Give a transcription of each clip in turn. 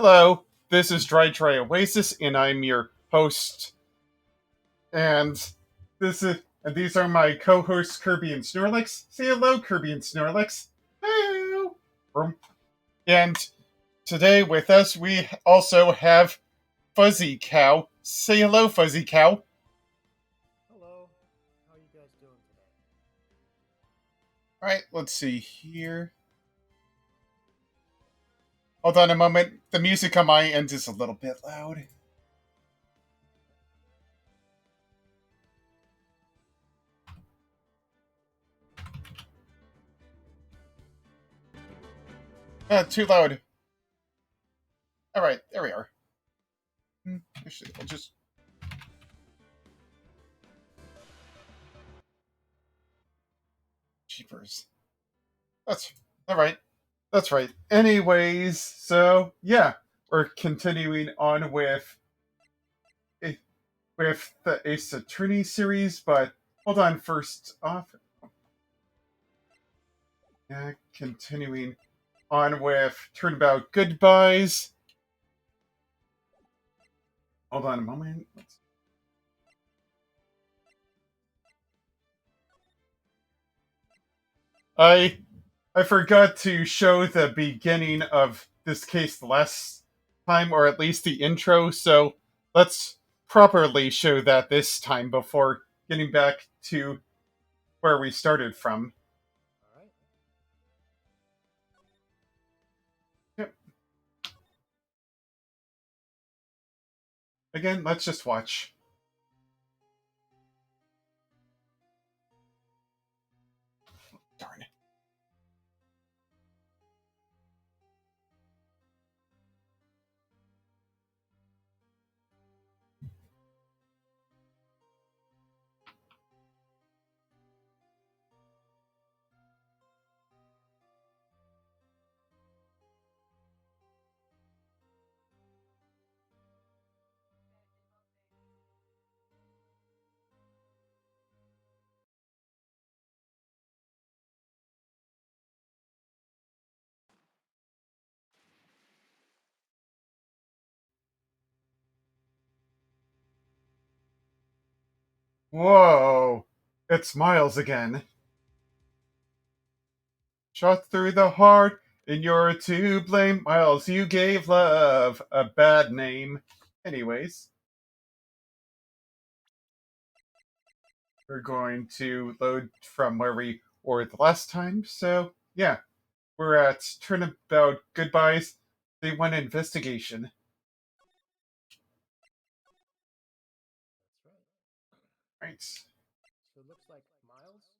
Hello, this is Dry Oasis, and I'm your host. And these are my co-hosts, Kirby and Snorlax. Say hello, Kirby and Snorlax. Hello. And today with us, we also have FuzzyCow. Say hello, FuzzyCow. Hello. How are you guys doing today? All right, let's see here. Hold on a moment. The music on my end is a little bit loud. Too loud. All right, there we are. Actually, I'll just. Cheapers. That's all right. That's right. Anyways, so yeah, we're continuing on with the Ace Attorney series, but hold on. First off, yeah, continuing on with Turnabout Goodbyes. Hold on a moment. I I forgot to show the beginning of this case the last time, or at least the intro. So let's properly show that this time before getting back to where we started from. All right. Yep. Again, let's just watch. Darn it. Whoa! It's Miles again. Shot through the heart, and you're to blame. Miles, you gave love a bad name. Anyways, we're going to load from where we were the last time. So, yeah, we're at Turnabout Goodbyes. They want investigation. That's right. Right. So it looks like Miles,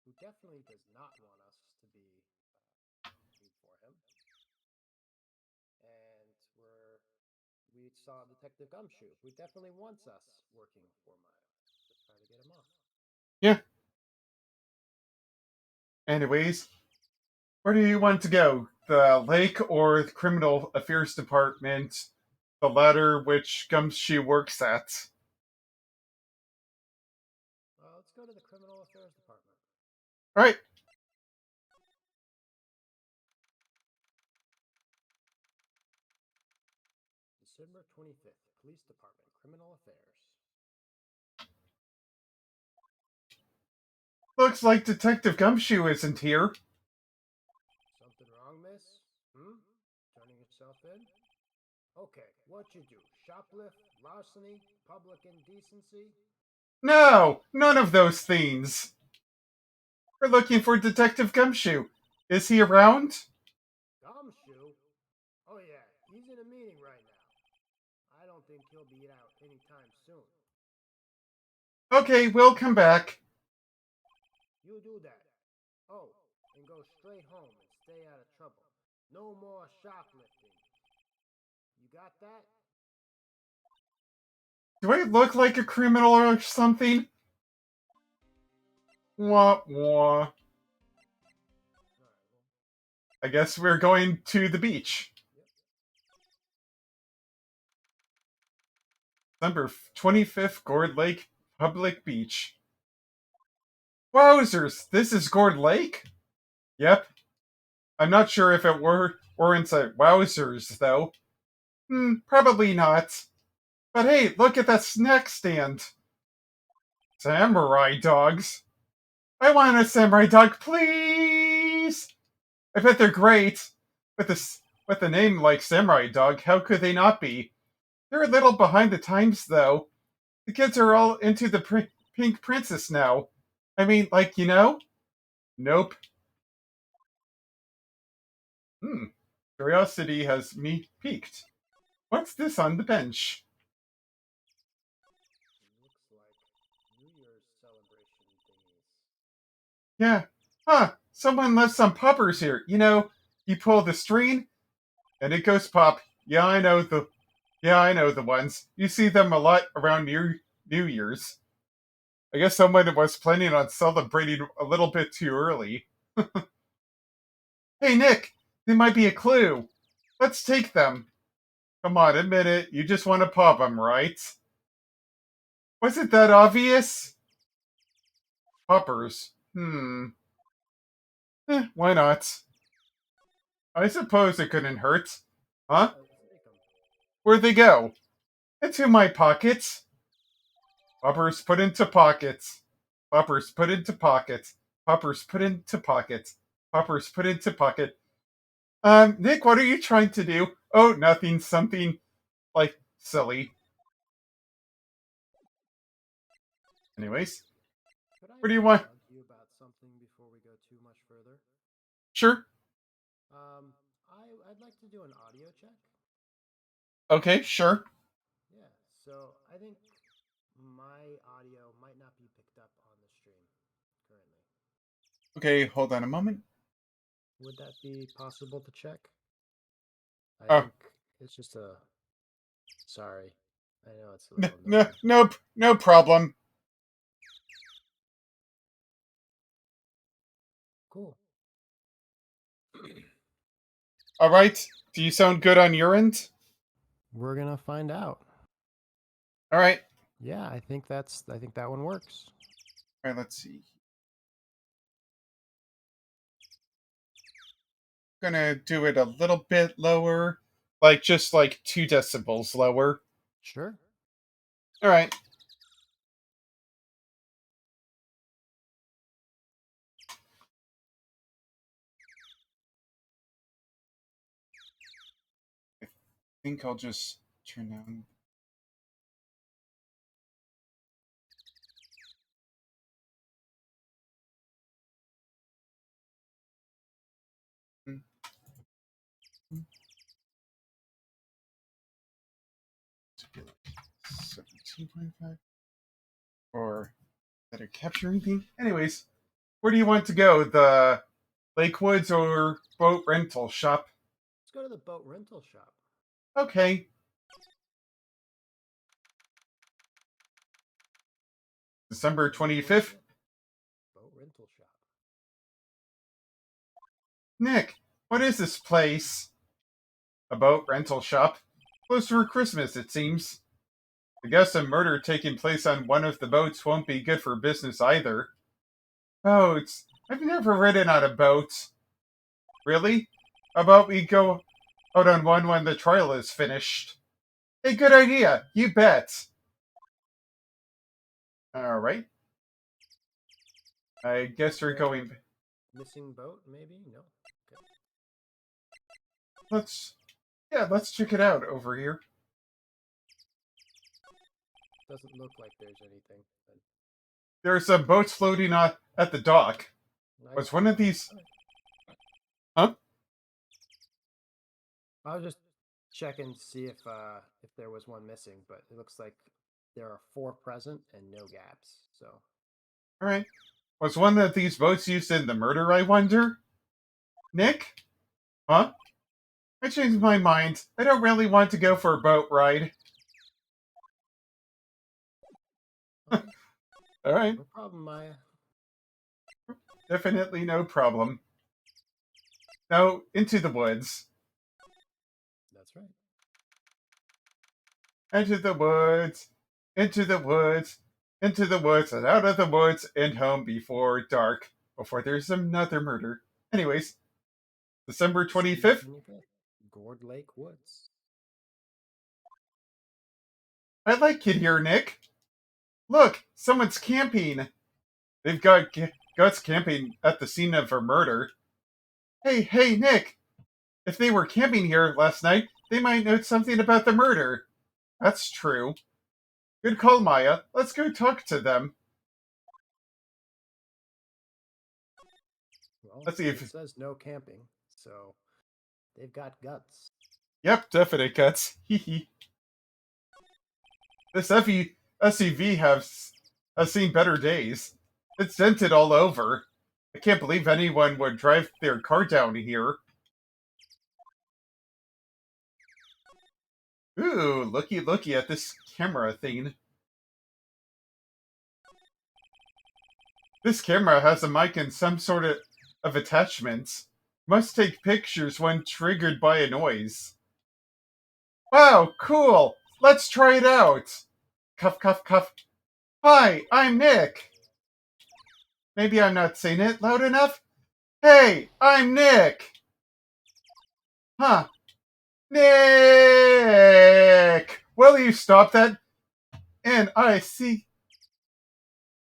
who definitely does not want us to be read for him, and we saw Detective Gumshoe, who definitely wants us working for Miles to try to get him off. Yeah. Anyways, where do you want to go? The lake or the criminal affairs department? The latter, which Gumshoe works at. Well, let's go to the Criminal Affairs Department. All right. December 25th, Police Department, Criminal Affairs. Looks like Detective Gumshoe isn't here. Something wrong, miss? Turning yourself in? Okay, what you do? Shoplift, larceny, public indecency? No, none of those things. We're looking for Detective Gumshoe. Is he around? Gumshoe? Oh yeah, he's in a meeting right now. I don't think he'll be out anytime soon. Okay, we'll come back. You do that. Oh, and go straight home and stay out of trouble. No more shoplifting. You got that? Do I look like a criminal or something? Wah wah. I guess we're going to the beach. Yep. Number 25th Gourd Lake Public Beach. Wowzers, this is Gourd Lake? Yep. I'm not sure if it were inside Wowzers, though. Probably not. But hey, look at that snack stand. Samurai dogs. I want a samurai dog, please! I bet they're great. With with a name like Samurai Dog, how could they not be? They're a little behind the times, though. The kids are all into the Pink Princess now. I mean, like, Nope. Hmm. Curiosity has me piqued. What's this on the bench? Looks like New Year's celebration thingies. Yeah. Huh. Someone left some poppers here. You pull the string and it goes pop. Yeah, I know the ones. You see them a lot around New Year's. I guess someone was planning on celebrating a little bit too early. Hey, Nick, they might be a clue. Let's take them. Come on, admit it. You just want to pop them, right? Was it that obvious? Poppers. Why not? I suppose it couldn't hurt. Huh? Let's take them. Where'd they go? Into my pockets. Poppers put into pockets. Poppers put into pockets. Poppers put into pockets. Poppers put into pocket. Nick, what are you trying to do? Oh, nothing. Something like silly. Anyways, Could I what do you want? bug you about something before we go too much further? Sure. I'd like to do an audio check. Okay, sure. Yeah, so I think my audio might not be picked up on the stream currently. Okay, hold on a moment. Would that be possible to check? I Oh, think it's just a. Sorry. I know it's a no, little no, annoying. nope, no problem. Cool. All right. Do you sound good on your end? We're gonna find out. All right. Yeah, I think that one works. All right. Let's see. Gonna do it a little bit lower, like just like 2 decibels lower. Sure. All right. I think I'll just turn down. To be like 17.5 or better capture anything. Anyways, where do you want to go? The Lake Woods or boat rental shop? Let's go to the boat rental shop. Okay. December Sounds like 25th. it. Boat rental shop. Nick, what is this place? A boat rental shop. Close for Christmas, it seems. I guess a murder taking place on one of the boats won't be good for business either. Boats. I've never ridden on a boat. Really? How about we go out on one when the trial is finished? Hey, good idea. You bet. All right. I guess we're going. Missing boat, maybe? No. Okay. Let's check it out over here. Doesn't look like there's anything. But There are some boats floating at the dock. Was one of these? Huh? I was just checking to see if there was one missing, but it looks like there are 4 present and no gaps. So All right. Was one of these boats used in the murder? I wonder. Nick? Huh? I changed my mind. I don't really want to go for a boat ride. okay, All right. no problem, Maya. Definitely no problem. Now, into the woods. That's right. Into the woods. Into the woods. Into the woods and out of the woods and home before dark. Before there's another murder. Anyways, December December 25th. 25th, Gourd Lake Woods. I like it here, Nick. Look, someone's camping. They've got Guts camping at the scene of a murder. Hey, Nick! If they were camping here last night, they might know something about the murder. That's true. Good call, Maya. Let's go talk to them. Well, Let's see if... it says no camping, so they've got guts. Yep, definite Guts. Hee. This SUV has seen better days. It's dented all over. I can't believe anyone would drive their car down here. Ooh, looky at this camera thing. This camera has a mic and some sort of attachments. Must take pictures when triggered by a noise. Wow, cool! Let's try it out! Cuff, cuff, cuff. Hi, I'm Nick! Maybe I'm not saying it loud enough? Hey, I'm Nick! Huh. Nick! Will you stop that? And I see...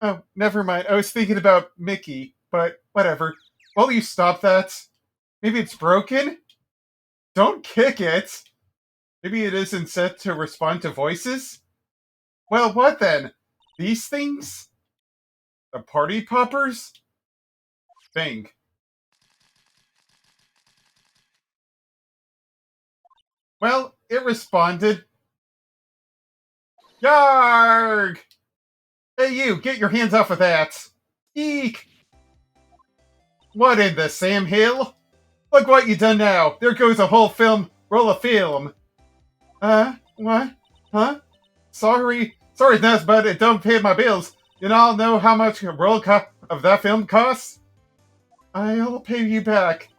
Oh, never mind. I was thinking about Mickey, but whatever. Will you stop that? Maybe it's broken? Don't kick it! Maybe it isn't set to respond to voices? Well, what then? These things? The party poppers? Bang. Well, it responded. Yarg! Hey you, get your hands off of that! Eek! What in the Sam Hill? Look what you done now! There goes a whole roll of film! What? Huh? Sorry, that's but it don't pay my bills. You all know how much a roll of that film costs? I'll pay you back.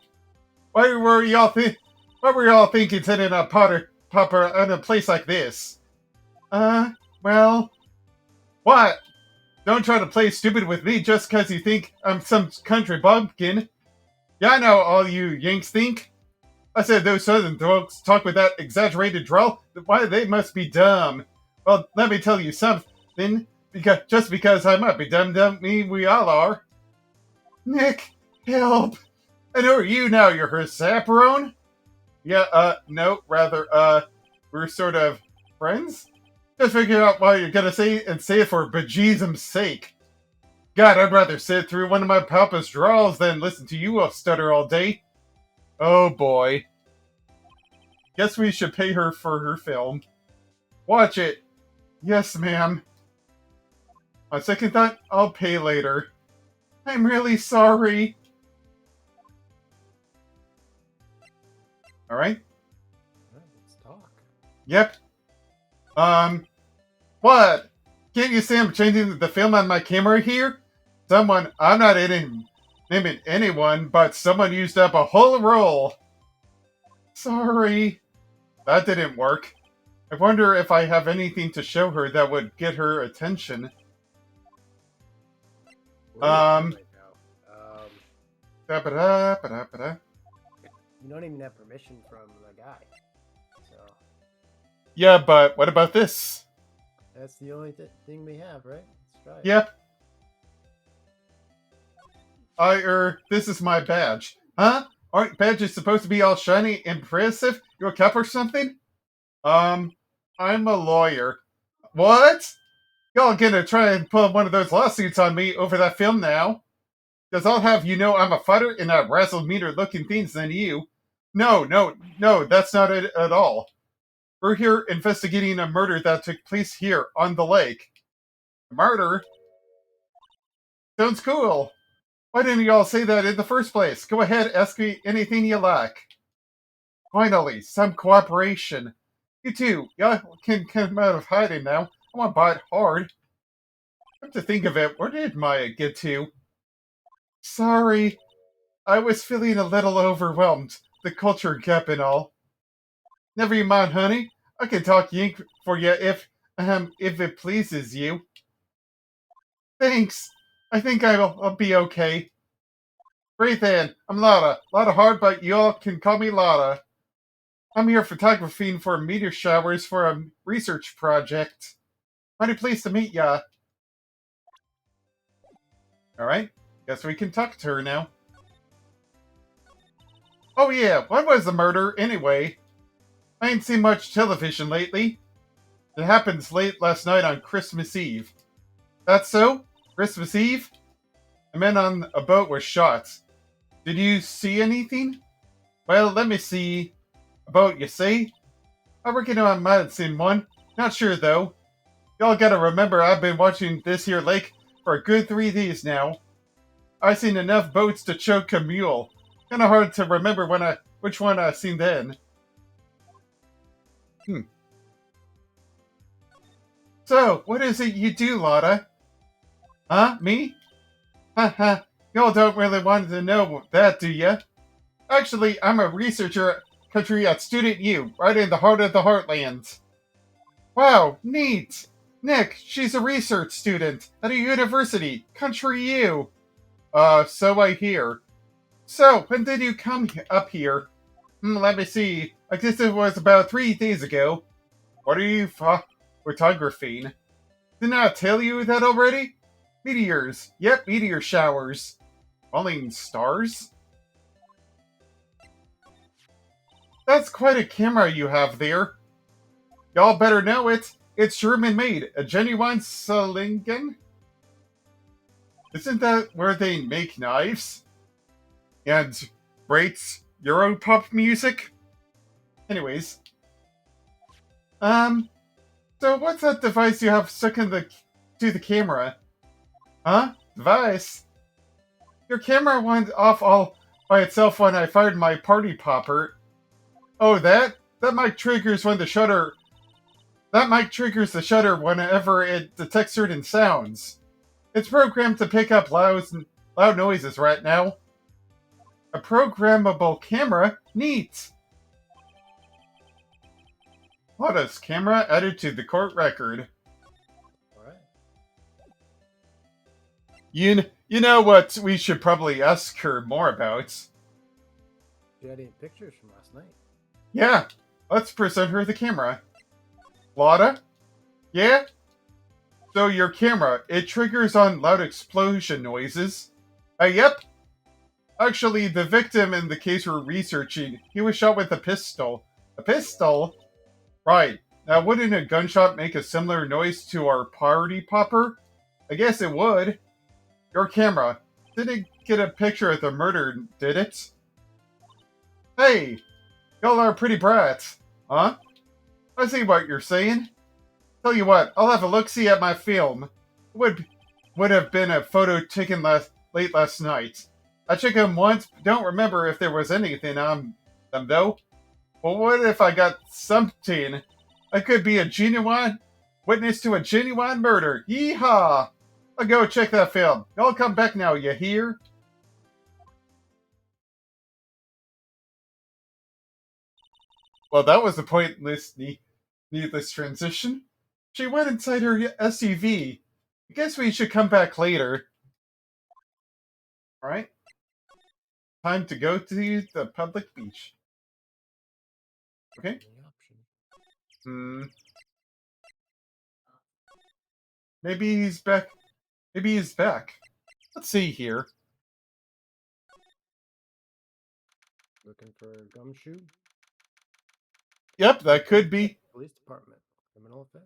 What were y'all thinking sitting a popper in a place like this? Well... What? Don't try to play stupid with me just 'cause you think I'm some country bumpkin. Yeah, I know all you Yanks think. I said those southern folks talk with that exaggerated drawl. Why, they must be dumb. Well, let me tell you something. Just because I might be dumb don't mean we all are. Nick, help! And who are you now? You're her chaperone? Yeah, no, rather, we're sort of friends? Just figure out what you're gonna say and say it for bejesus's sake. God, I'd rather sit through one of my papa's drawls than listen to you stutter all day. Oh boy. Guess we should pay her for her film. Watch it. Yes, ma'am. On second thought, I'll pay later. I'm really sorry. Alright? Let's talk. Yep. What? Can't you see I'm changing the film on my camera here? I'm not naming anyone, but someone used up a whole roll. Sorry. That didn't work. I wonder if I have anything to show her that would get her attention. Right now. Da-ba-da. You don't even have permission from the guy. So Yeah, but what about this? that's the only thing we have, right? Let's try it. Yep. This is my badge. Huh? Aren't badges supposed to be all shiny and impressive? You a cop or something? I'm a lawyer. What? Y'all gonna try and pull one of those lawsuits on me over that film now? Because I'll have you know I'm a fighter and I razzle meaner looking things than you. No, that's not it at all. We're here investigating a murder that took place here on the lake. Murder? Sounds cool. Why didn't y'all say that in the first place? Go ahead, ask me anything you like. Finally, some cooperation. You two, y'all can come out of hiding now. I want to bite hard. Come to think of it, where did Maya get to? Sorry, I was feeling a little overwhelmed. The culture gap and all. Never you mind, honey. I can talk Yank for you if it pleases you. Thanks. I think I'll be okay. Great then. I'm Lotta. Lotta Hard, but y'all can call me Lotta. I'm here photographing for meteor showers for a research project. Mighty pleased to meet ya. Alright, guess we can talk to her now. Oh yeah, what was the murder, anyway? I ain't seen much television lately. It happens late last night on Christmas Eve. That's so? Christmas Eve? A man on a boat was shot. Did you see anything? Well, let me see. A boat, you say? I reckon I might have seen one. Not sure, though. Y'all gotta remember I've been watching this here lake for a good 3 days now. I've seen enough boats to choke a mule. Kinda hard to remember which one I seen then. So, what is it you do, Lotta? Huh? Me? Haha, y'all don't really want to know that, do ya? Actually, I'm a researcher country at Student U, right in the heart of the Heartlands. Wow, neat! Nick, she's a research student at a university, Country U. So I hear. So, when did you come up here? Let me see. I guess it was about 3 days ago. What are you photographing? Didn't I tell you that already? Meteors. Yep, meteor showers. Falling stars? That's quite a camera you have there. Y'all better know it. It's German-made. A genuine Solingen? Isn't that where they make knives? And Wright's Europop music? Anyways. So what's that device you have stuck to the camera? Huh? Device? Your camera went off all by itself when I fired my party popper. Oh, that? That mic triggers the shutter whenever it detects certain sounds. It's programmed to pick up loud noises right now. A programmable camera? Neat! Lotta's camera added to the court record. Alright. You know what we should probably ask her more about? You had any pictures from last night? Yeah, let's present her the camera. Lotta? Yeah? So your camera, it triggers on loud explosion noises. Yep. Actually, the victim in the case we're researching, he was shot with a pistol. A pistol? Right. Now, wouldn't a gunshot make a similar noise to our party popper? I guess it would. Your camera. Didn't get a picture of the murder, did it? Hey! Y'all are pretty brats. Huh? I see what you're saying. Tell you what, I'll have a look-see at my film. It would have been a photo taken late last night. I checked them once, but don't remember if there was anything on them, though. Well, what if I got something? I could be a genuine witness to a genuine murder. Yeehaw! I'll go check that film. Y'all come back now, you hear? Well, that was a pointless, needless transition. She went inside her SUV. I guess we should come back later. Alright. Time to go to the public beach. Okay. Maybe he's back. Maybe he's back. Let's see here. Looking for a gumshoe? Yep, that could be. Police department. Criminal affairs.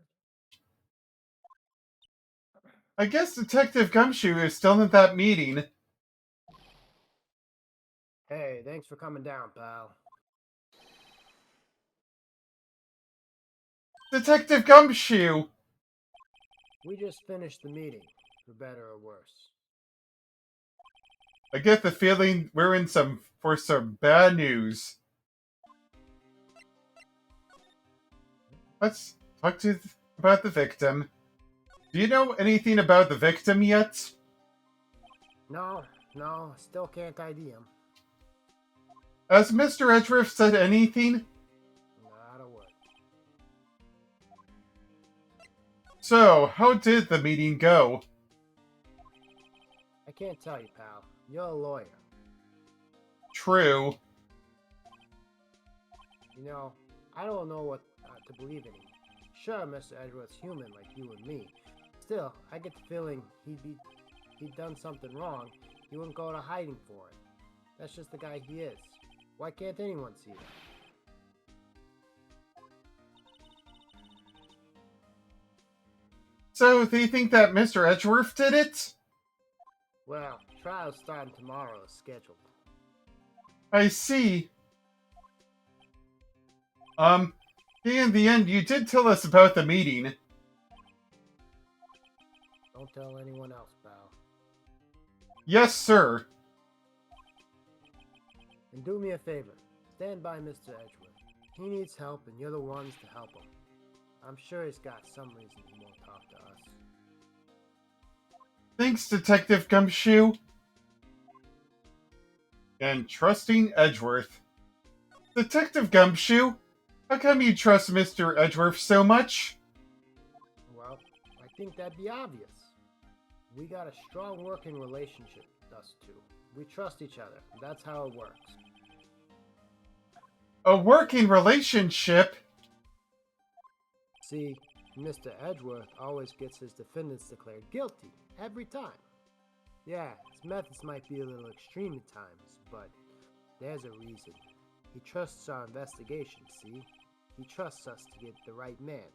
I guess Detective Gumshoe is still in that meeting. Hey, thanks for coming down, pal. Detective Gumshoe! We just finished the meeting, for better or worse. I get the feeling we're in for some bad news. Let's talk about the victim. Do you know anything about the victim yet? No, still can't ID him. Has Mr. Edgeworth said anything? Not a word. So, how did the meeting go? I can't tell you, pal. You're a lawyer. True. You know, I don't know what to believe anymore. Sure, Mr. Edgeworth's human like you and me. Still, I get the feeling he'd done something wrong. He wouldn't go to hiding for it. That's just the guy he is. Why can't anyone see that? So they think that Mr. Edgeworth did it? Well, trial's starting tomorrow as scheduled. I see. In the end, you did tell us about the meeting. Don't tell anyone else, pal. Yes, sir. And do me a favor. Stand by Mr. Edgeworth. He needs help and you're the ones to help him. I'm sure he's got some reason he won't talk to us. Thanks, Detective Gumshoe. And trusting Edgeworth. Detective Gumshoe, how come you trust Mr. Edgeworth so much? Well, I think that'd be obvious. We got a strong working relationship, us two. We trust each other. That's how it works. A working relationship? See, Mr. Edgeworth always gets his defendants declared guilty, every time. Yeah, his methods might be a little extreme at times, but there's a reason. He trusts our investigation, see? He trusts us to get the right man.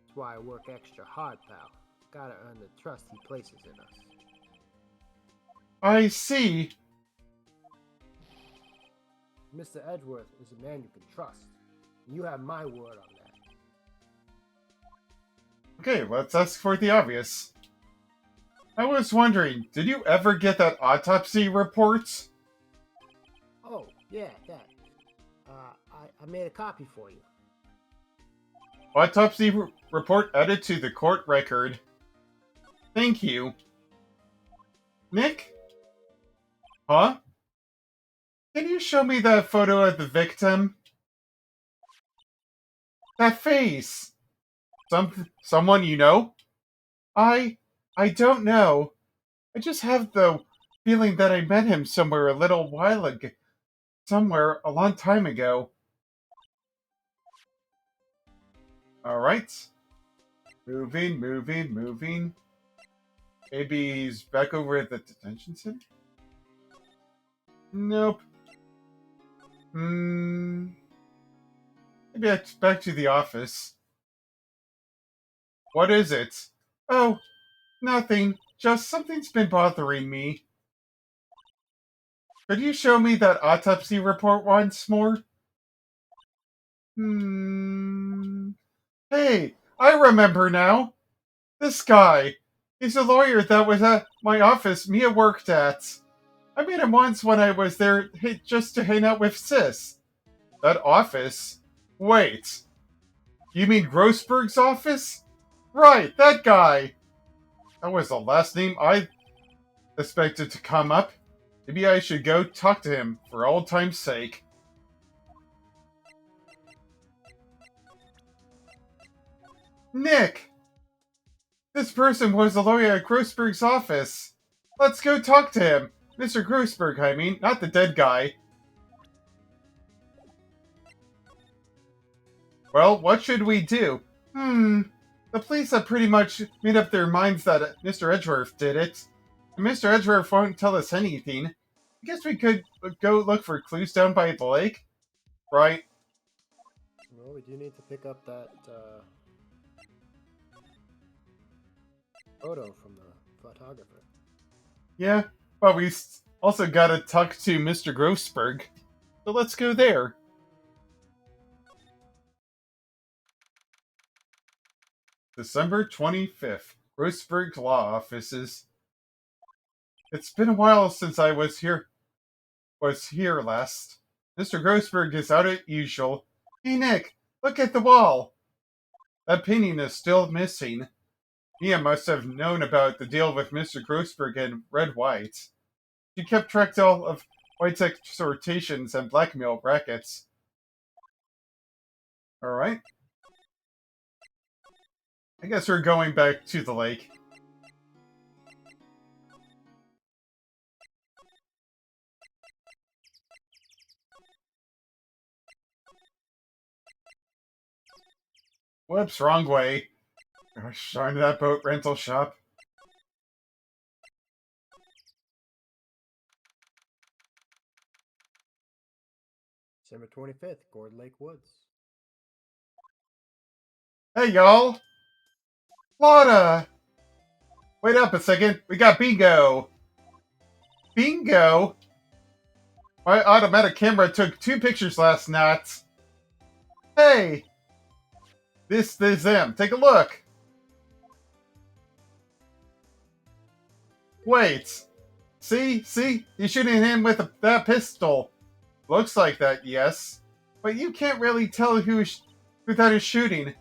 That's why I work extra hard, pal. Gotta earn the trust he places in us. I see. Mr. Edgeworth is a man you can trust. You have my word on that. Okay, let's ask for the obvious. I was wondering, did you ever get that autopsy report? Oh, yeah, that. I made a copy for you. Autopsy report added to the court record. Thank you. Nick? Huh? Can you show me that photo of the victim? That face! Someone you know? I don't know. I just have the feeling that I met him somewhere a little while ago. Somewhere a long time ago. Alright. Moving. Maybe he's back over at the detention center? Nope. Maybe it's back to the office. What is it? Oh, nothing. Just something's been bothering me. Could you show me that autopsy report once more? Hey, I remember now. This guy. He's a lawyer that was at my office Mia worked at. I met him once when I was there just to hang out with Sis. That office? Wait. You mean Grossberg's office? Right, that guy. That was the last name I expected to come up. Maybe I should go talk to him for old time's sake. Nick! This person was a lawyer at Grossberg's office. Let's go talk to him. Mr. Grossberg, I mean, not the dead guy. Well, what should we do? The police have pretty much made up their minds that Mr. Edgeworth did it. And Mr. Edgeworth won't tell us anything. I guess we could go look for clues down by the lake. Right? Well, we do need to pick up that photo from the photographer. Yeah, but we also gotta talk to Mr. Grossberg. So let's go there. December 25th, Grossberg Law Offices. It's been a while since I was here last. Mr. Grossberg is out as usual. Hey Nick, look at the wall. That painting is still missing. Mia must have known about the deal with Mr. Grossberg and Red White. She kept track of all of White's exhortations and blackmail rackets. Alright. I guess we're going back to the lake. Whoops, wrong way. Gosh darn that boat rental shop. December 25th, Gourd Lake Woods. Hey, y'all! Lotta! Wait up a second, we got bingo! Bingo? My automatic camera took 2 pictures last night. Hey! This is them. Take a look. Wait. See? He's shooting him with that pistol. Looks like that, yes. But you can't really tell who that is shooting.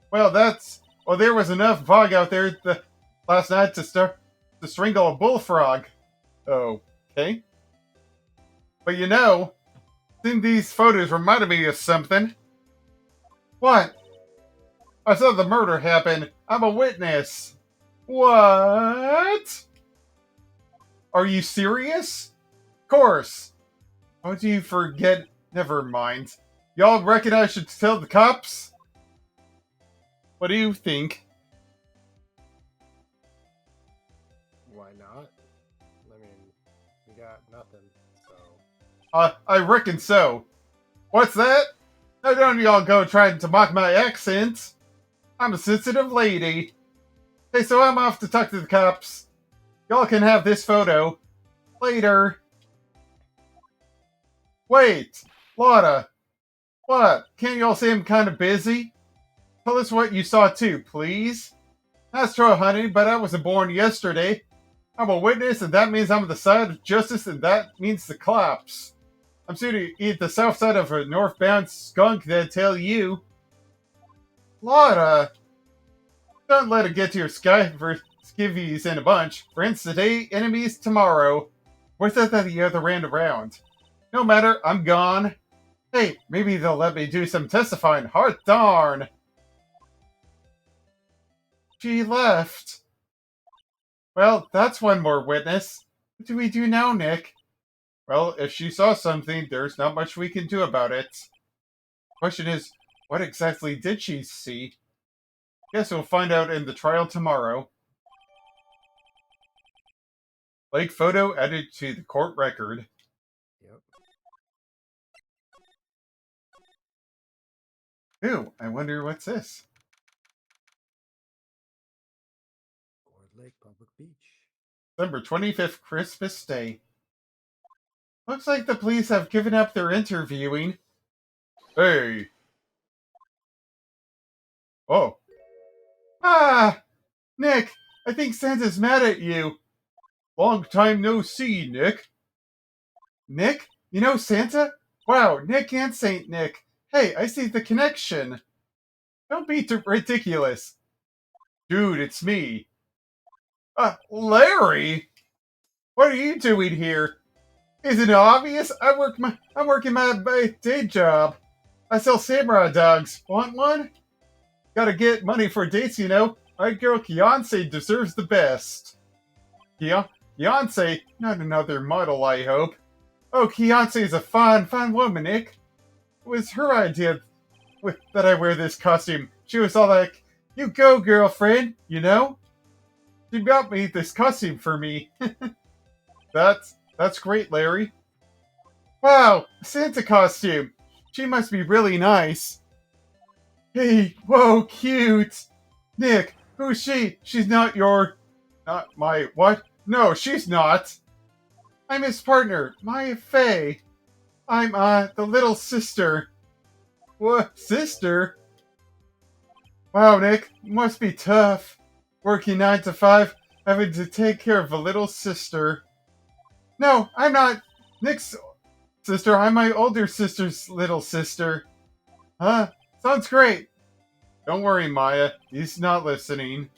Well, there was enough fog out there last night to strangle a bullfrog. Okay. But you know, seeing these photos reminded me of something. What? I saw the murder happen. I'm a witness. What? Are you serious? Of course. How do you forget? Never mind. Y'all reckon I should tell the cops? What do you think? Why not? I mean, we got nothing, so. I reckon so. What's that? Now don't y'all go trying to mock my accent. I'm a sensitive lady. Hey, so I'm off to talk to the cops. Y'all can have this photo. Later. Wait, Lotta. What? Can't y'all say I'm kind of busy? Tell us what you saw too, please. That's true, honey, but I wasn't born yesterday. I'm a witness, and that means I'm on the side of justice, and that means the cops. I'm soon to eat the south side of a northbound skunk that tell you. Lotta, don't let it get to your sky for skivvies in a bunch. Friends today, enemies tomorrow. What's that the other ran around? No matter, I'm gone. Hey, maybe they'll let me do some testifying. Heart darn! She left. Well, that's one more witness. What do we do now, Nick? Well, if she saw something, there's not much we can do about it. Question is, what exactly did she see? Guess we'll find out in the trial tomorrow. Lake photo added to the court record. Yep. Ooh, I wonder what's this. Gourd Lake Public Beach. December 25th, Christmas Day. Looks like the police have given up their interviewing. Hey. Oh. Ah! Nick, I think Santa's mad at you. Long time no see, Nick. Nick? You know Santa? Wow, Nick and Saint Nick. Hey, I see the connection. Don't be too ridiculous. Dude, it's me. Larry? What are you doing here? Isn't it obvious? I'm working my day job. I sell samurai dogs. Want one? Gotta get money for dates, you know. My girl Beyonce deserves the best. Beyonce? Not another model, I hope. Oh, Beyonce's a fun woman, Nick. It was her idea that I wear this costume. She was all like, "You go, girlfriend," you know? She got me this costume for me. That's great, Larry. Wow, a Santa costume. She must be really nice. Hey, whoa, cute. Nick, who's she? She's not my, what? No, she's not. I'm his partner, Maya Faye. I'm, the little sister. What, sister? Wow, Nick, must be tough. Working 9 to 5, having to take care of a little sister. No, I'm not Nick's sister. I'm my older sister's little sister. Huh? Sounds great. Don't worry, Maya. He's not listening.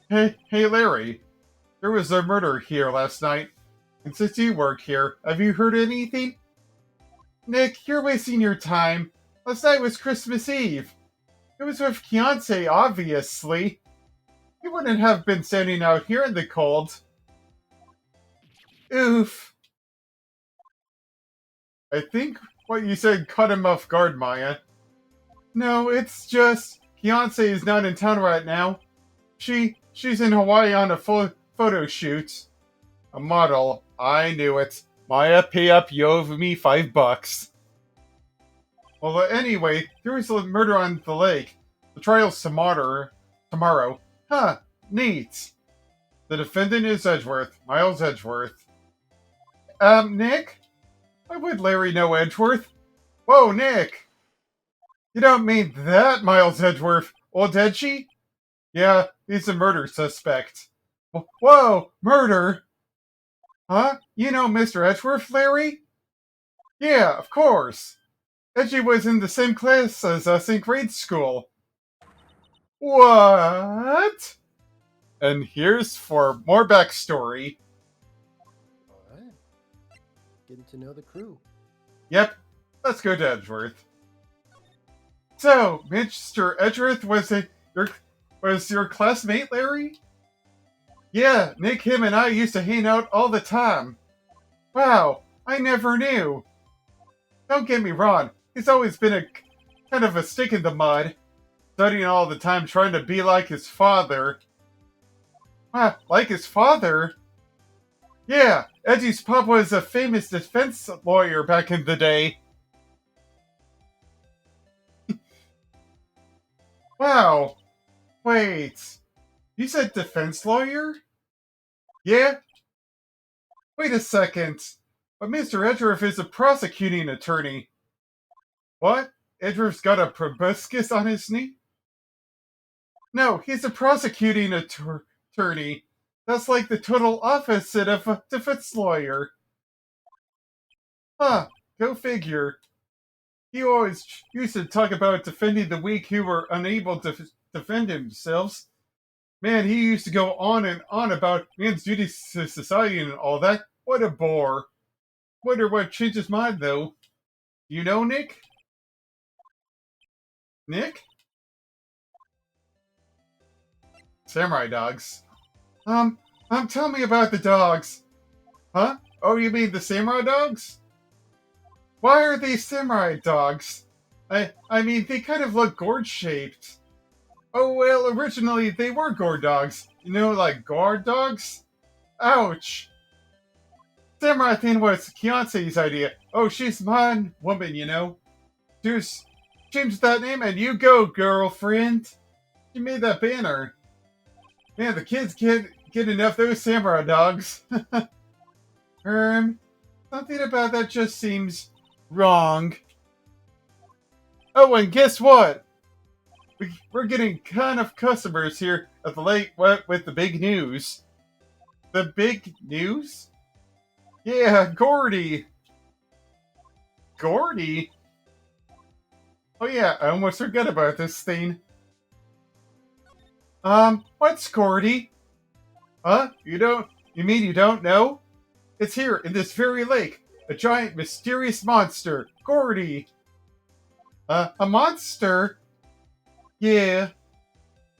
Hey, Larry. There was a murder here last night. And since you work here, have you heard anything? Nick, you're wasting your time. Last night was Christmas Eve. It was with Beyonce, obviously. You wouldn't have been standing out here in the cold. Oof. I think what you said caught him off guard, Maya. No, it's just Beyonce is not in town right now. She's in Hawaii on a photo shoot. A model. I knew it. Maya, pay up. You owe me $5. Well, anyway, there was a murder on the lake. The trial's tomorrow. Huh, neat. The defendant is Edgeworth, Miles Edgeworth. Nick? Why would Larry know Edgeworth? Whoa, Nick! You don't mean that Miles Edgeworth, old Edgy? Yeah, he's a murder suspect. Whoa, murder? Huh? You know Mr. Edgeworth, Larry? Yeah, of course. Edgy was in the same class as us in grade school. What? And here's for more backstory. Alright. Getting to know the crew. Yep, let's go to Edgeworth. So, Mr. Edgeworth was your classmate, Larry? Yeah, Nick, him, and I used to hang out all the time. Wow, I never knew. Don't get me wrong, he's always been a kind of a stick in the mud, studying all the time trying to be like his father. Wow, like his father? Yeah, Edgy's pop was a famous defense lawyer back in the day. Wow. Wait. You said defense lawyer? Yeah? Wait a second. But Mr. Edgeworth is a prosecuting attorney. What? Edgeworth's got a proboscis on his knee? No, he's a prosecuting attorney. That's like the total opposite of a defense lawyer. Huh, go figure. He always used to talk about defending the weak who were unable to defend themselves. Man, he used to go on and on about man's duties to society and all that. What a bore. Wonder what changed his mind, though. You know, Nick? Nick? Samurai dogs. Tell me about the dogs. Huh? Oh, you mean the samurai dogs? Why are they samurai dogs? I mean, they kind of look gourd-shaped. Oh, well, originally they were gourd dogs. You know, like guard dogs? Ouch. Samurai thing was Beyonce's idea. Oh, she's my woman, you know. Just change that name and you go, girlfriend. She made that banner. Man, the kids can't get enough of those samurai dogs. Something about that just seems wrong. Oh, and guess what? We're getting kind of customers here at the lake with the big news. The big news? Yeah, Gordy. Gordy? Oh yeah, I almost forgot about this thing. What's Gordy? Huh? You mean you don't know? It's here, in this very lake. A giant, mysterious monster. Gordy. A monster? Yeah.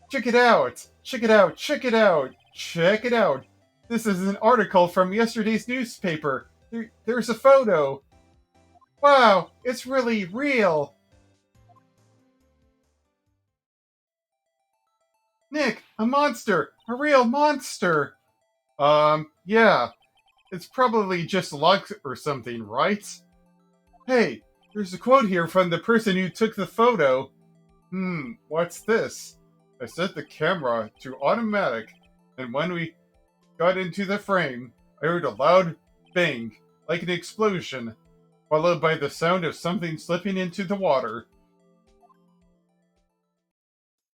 Check it out. Check it out. Check it out. Check it out. This is an article from yesterday's newspaper. There's a photo. Wow, it's really real. Nick, a monster. A real monster. Yeah. It's probably just luck or something, right? Hey, there's a quote here from the person who took the photo. What's this? I set the camera to automatic, and when we got into the frame, I heard a loud bang, like an explosion, followed by the sound of something slipping into the water.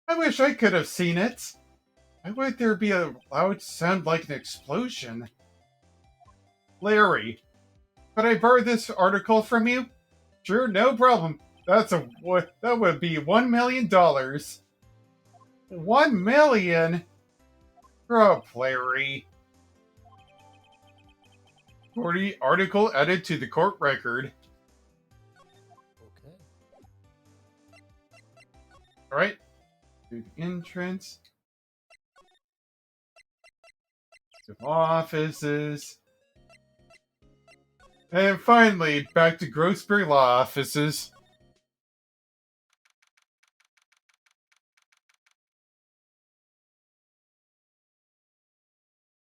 I wish I could have seen it. Why would there be a loud sound like an explosion? Larry, could I borrow this article from you? Sure, no problem. That would be $1 million. $1 million? Oh, Larry. Article added to the court record. Okay. Alright. To the entrance. To offices. And finally, back to Grocery Law Offices.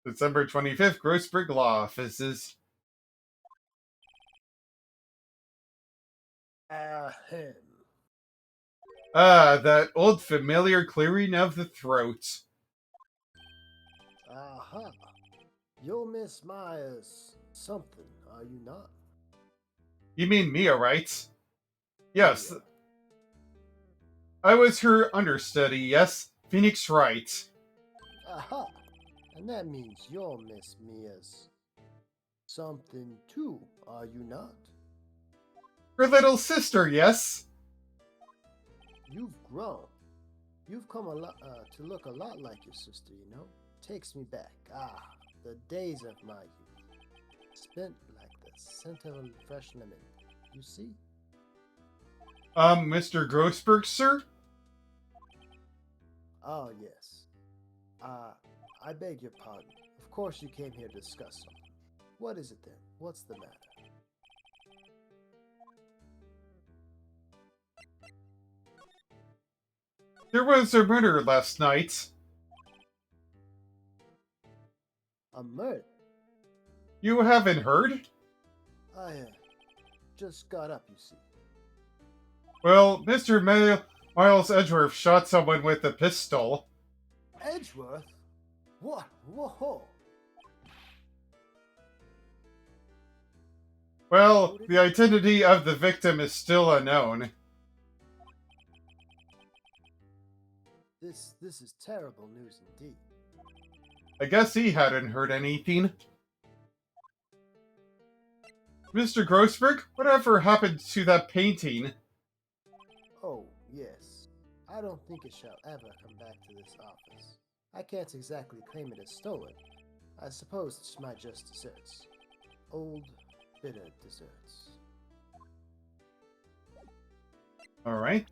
December 25th, Grocery Law Offices. Ahem. Ah, that old familiar clearing of the throat. Aha. You're Miss Myers something, are you not? You mean Mia, right? Yes, Mia. I was her understudy, yes? Phoenix Wright. Aha. And that means you're Miss Mia's something too, are you not? Her little sister, yes? You've grown. You've come a lot to look a lot like your sister, you know? Takes me back. Ah, the days of my youth. Spent like the scent of a fresh lemon. You see? Mr. Grossberg, sir? Oh, yes. I beg your pardon. Of course you came here to discuss something. What is it then? What's the matter? There was a murder last night. A murder? You haven't heard? I just got up, you see. Well, Mr. Miles Edgeworth shot someone with a pistol. Edgeworth? What? Whoa! Well, the identity of the victim is still unknown. This is terrible news indeed. I guess he hadn't heard anything. Mr. Grossberg, whatever happened to that painting? Oh, yes. I don't think it shall ever come back to this office. I can't exactly claim it as stolen. I suppose it's my just desserts. Old, bitter desserts. Alright.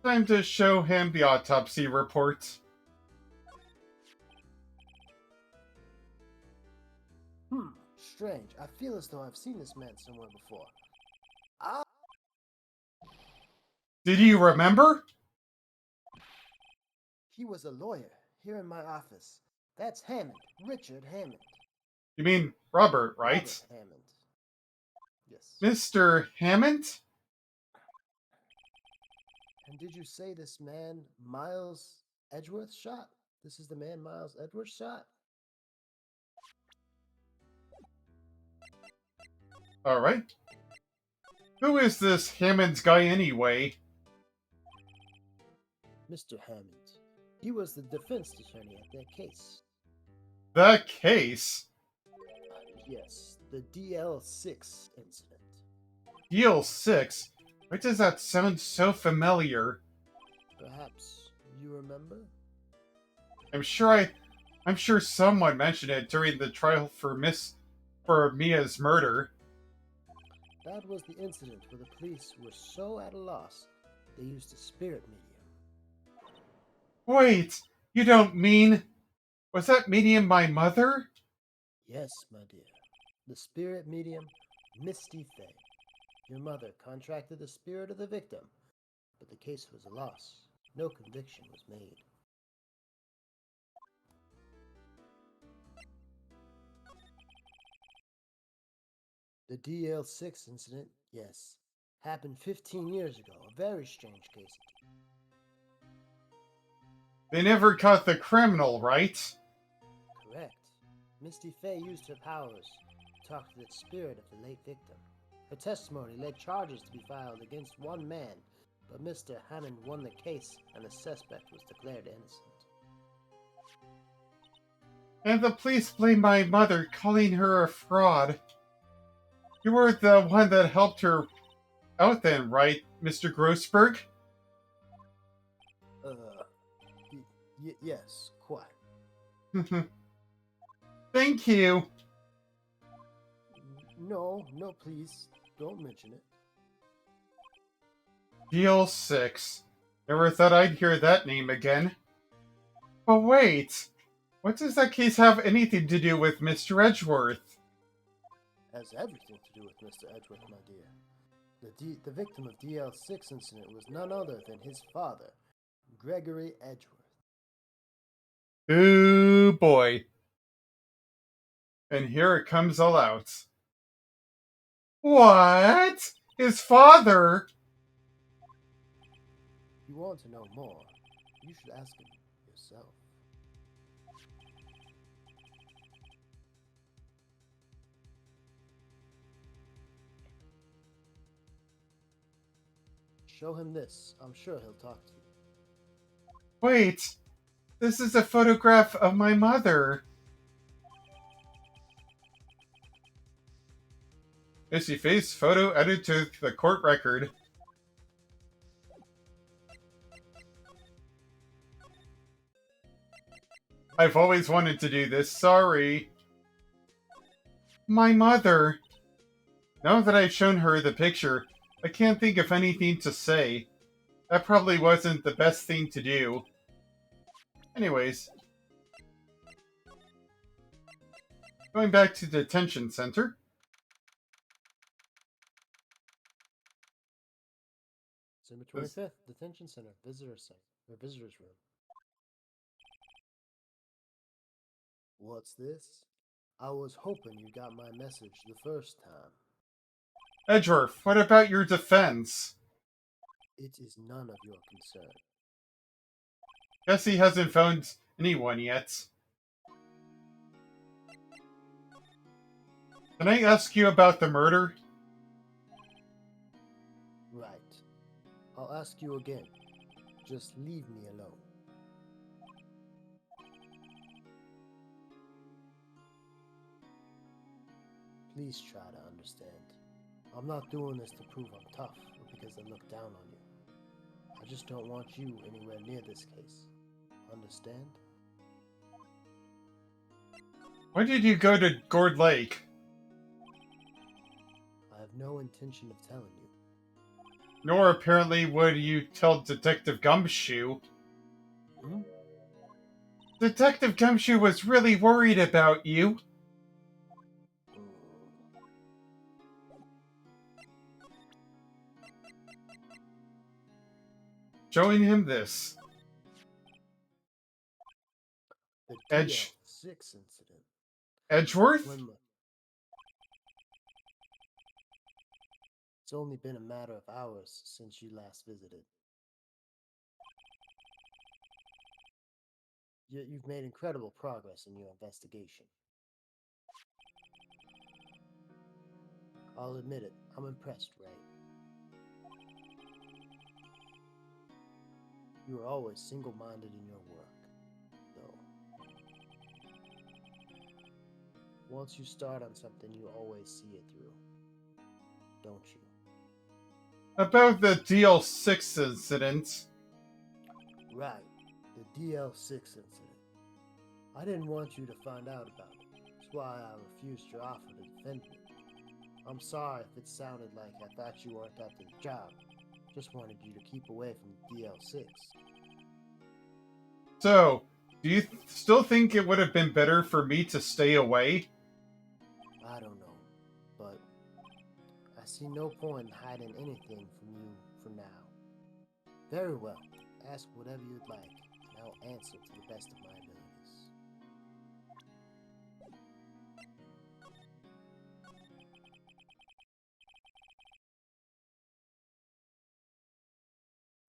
Time to show him the autopsy report. Strange. I feel as though I've seen this man somewhere before. Ah! Did you remember? He was a lawyer here in my office. That's Hammond. Richard Hammond. You mean Robert, right? Robert Hammond. Yes. Mr. Hammond? And did you say this man, Miles Edgeworth, shot? This is the man Miles Edgeworth shot? Alright. Who is this Hammond's guy anyway? Mr. Hammond. He was the defense attorney at that case. That case? Yes, the DL6 incident. Deal 6? Why does that sound so familiar? Perhaps you remember? I'm sure someone mentioned it during the trial for Mia's murder. That was the incident where the police were so at a loss, they used a spirit medium. Wait, you don't mean... Was that medium my mother? Yes, my dear. The spirit medium, Misty Fay. Your mother contracted the spirit of the victim, but the case was a loss. No conviction was made. The DL6 incident, yes, happened 15 years ago. A very strange case. They never caught the criminal, right? Correct. Misty Fay used her powers to talk to the spirit of the late victim. Her testimony led charges to be filed against one man, but Mr. Hammond won the case and the suspect was declared innocent. And the police blame my mother, calling her a fraud. You were the one that helped her out then, right, Mr. Grossberg? Yes, quite. Thank you. No, please, don't mention it. Deal 6. Never thought I'd hear that name again. But wait, what does that case have anything to do with Mr. Edgeworth? has everything to do with Mr. Edgeworth, my dear. The victim of DL6 incident was none other than his father, Gregory Edgeworth. Ooh boy. And here it comes all out. What? His father? If you want to know more, you should ask him yourself. Show him this. I'm sure he'll talk to you. Wait, this is a photograph of my mother. Missy face photo added to the court record. I've always wanted to do this, sorry. My mother. Now that I've shown her the picture, I can't think of anything to say. That probably wasn't the best thing to do. Anyways. Going back to the detention center. December 25th, Detention Center, Visitors Room. What's this? I was hoping you got my message the first time. Edgeworth, what about your defense? It is none of your concern. Guess he hasn't found anyone yet. Can I ask you about the murder? Right. I'll ask you again. Just leave me alone. Please try to understand. I'm not doing this to prove I'm tough or because I look down on you. I just don't want you anywhere near this case. Understand? Why did you go to Gourd Lake? I have no intention of telling you. Nor apparently would you tell Detective Gumshoe. Hmm? Detective Gumshoe was really worried about you. Showing him this. The Edge. DL6 incident. Edgeworth? It's only been a matter of hours since you last visited. Yet you've made incredible progress in your investigation. I'll admit it, I'm impressed, Wright. You are always single-minded in your work, though. Once you start on something, you always see it through, don't you? About the DL6 incident. Right, the DL6 incident. I didn't want you to find out about it. That's why I refused your offer to defend me. I'm sorry if it sounded like I thought you weren't up to the job. Just wanted you to keep away from DL6. So, do you still think it would have been better for me to stay away? I don't know, but I see no point in hiding anything from you for now. Very well, ask whatever you'd like, and I'll answer to the best of my abilities.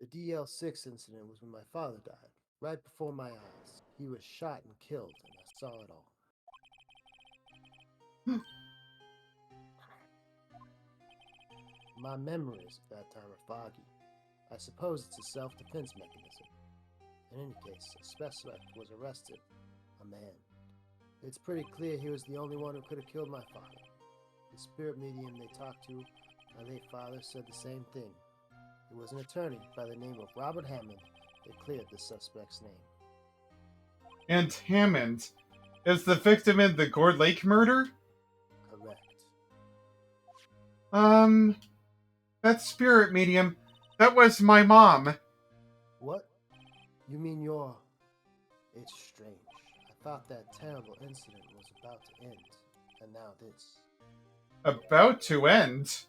The DL6 incident was when my father died, right before my eyes. He was shot and killed, and I saw it all. My memories of that time are foggy. I suppose it's a self-defense mechanism. In any case, a suspect was arrested. A man. It's pretty clear he was the only one who could have killed my father. The spirit medium they talked to, my late father, said the same thing. It was an attorney by the name of Robert Hammond that cleared the suspect's name. And Hammond is the victim in the Gourd Lake murder? Correct. That spirit medium, that was my mom. What? You mean your... It's strange. I thought that terrible incident was about to end, and now this. about to end.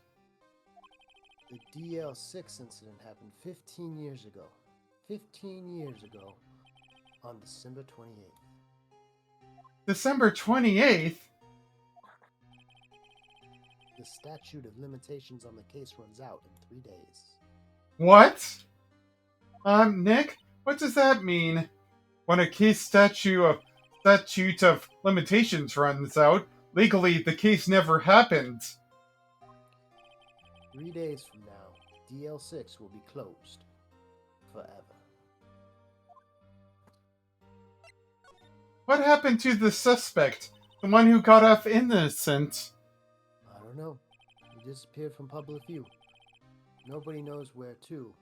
The DL6 incident happened 15 years ago. 15 years ago on December 28th. December 28th? The statute of limitations on the case runs out in 3 days. What? Nick, what does that mean? When a case statute of limitations runs out, legally the case never happened. 3 days from now, DL6 will be closed. Forever. What happened to the suspect? The one who got off innocent? I don't know. He disappeared from public view. Nobody knows where to.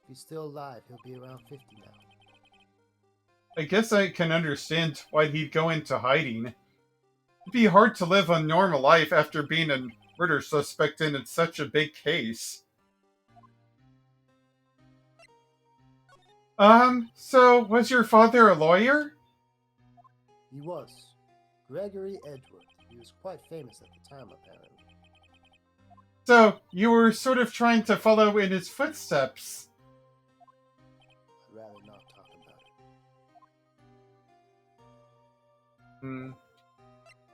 If he's still alive, he'll be around 50 now. I guess I can understand why he'd go into hiding. It'd be hard to live a normal life after being a murder suspect in such a big case. So was your father a lawyer? He was. Gregory Edgeworth. He was quite famous at the time, apparently. So you were sort of trying to follow in his footsteps. I'd rather not talk about it.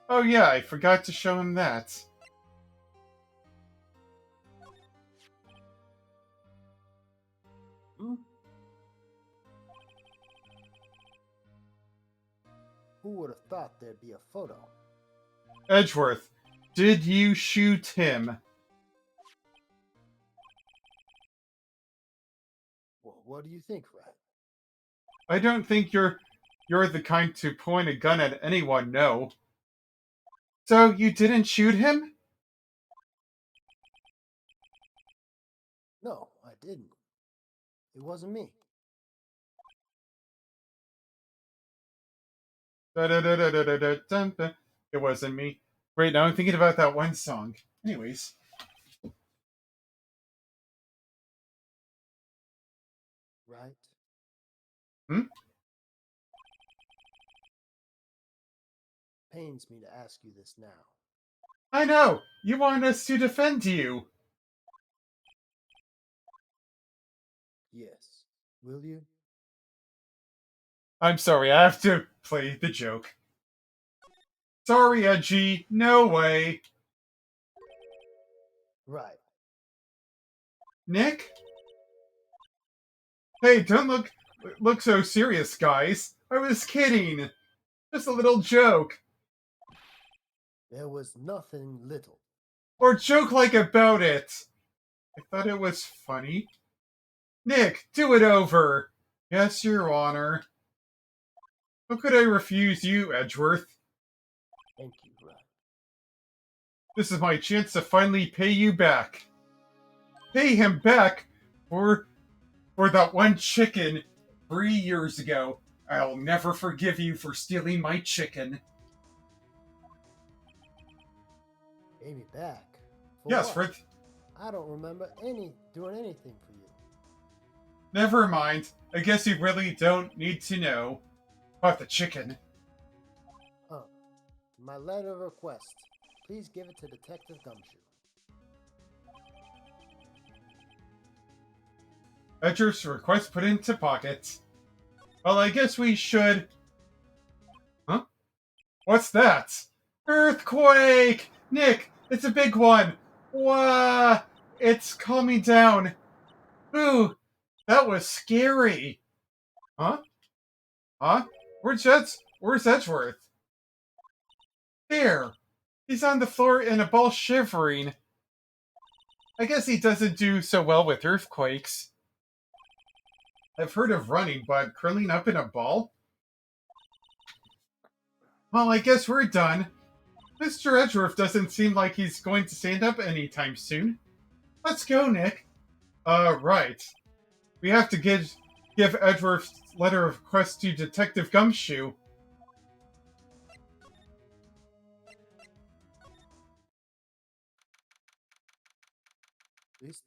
Oh yeah, I forgot to show him that. Hmm? Who would have thought there'd be a photo? Edgeworth, did you shoot him? Well, what do you think, Wright? I don't think you're the kind to point a gun at anyone, no. So you didn't shoot him? No, I didn't. It wasn't me. It wasn't me. Right now I'm thinking about that one song. Anyways. Right? Hmm? Pains me to ask you this now. I know! You want us to defend you! Yes. Will you? I'm sorry, I have to play the joke. Sorry, Edgy, no way. Right. Nick? Hey, don't look so serious, guys. I was kidding. Just a little joke. There was nothing little. Or joke like about it. I thought it was funny. Nick, do it over. Yes, Your Honor. How could I refuse you, Edgeworth? Thank you, Wright. This is my chance to finally pay you back. Pay him back for that one chicken 3 years ago. I'll never forgive you for stealing my chicken. Pay me back. For Yes, what? I don't remember doing anything for you. Never mind. I guess you really don't need to know about the chicken. Huh. My letter of request. Please give it to Detective Gumshoe. Edgeworth's request put into pocket. Well, I guess we should... Huh? What's that? Earthquake! Nick, it's a big one! Wah! It's calming down. Ooh, that was scary. Huh? Huh? Where's Edgeworth? There! He's on the floor in a ball shivering. I guess he doesn't do so well with earthquakes. I've heard of running, but curling up in a ball? Well, I guess we're done. Mr. Edgeworth doesn't seem like he's going to stand up anytime soon. Let's go, Nick. Right. We have to give Edgeworth's letter of request to Detective Gumshoe.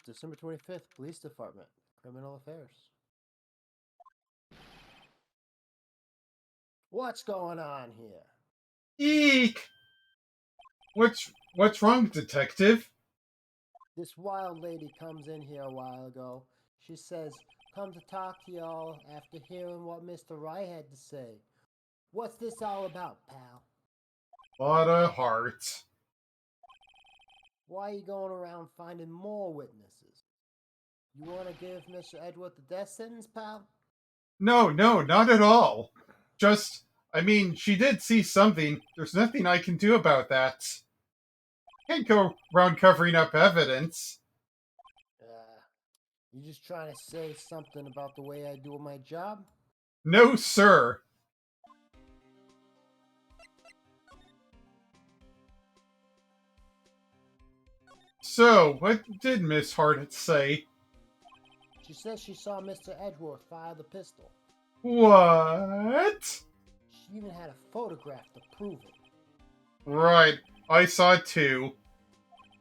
December 25th, Police Department, Criminal Affairs. What's going on here? Eek! What's wrong, detective? This wild lady comes in here a while ago. She says, come to talk to y'all after hearing what Mr. Wright had to say. What's this all about, pal? Lot of heart. Why are you going around finding more witnesses? You want to give Mr. Edgeworth the death sentence, pal? No, not at all. Just, I mean, she did see something. There's nothing I can do about that. Can't go around covering up evidence. You just trying to say something about the way I do my job? No, sir. So, what did Miss Hart say? She says she saw Mr. Edgeworth fire the pistol. What? She even had a photograph to prove it. Right, I saw it too.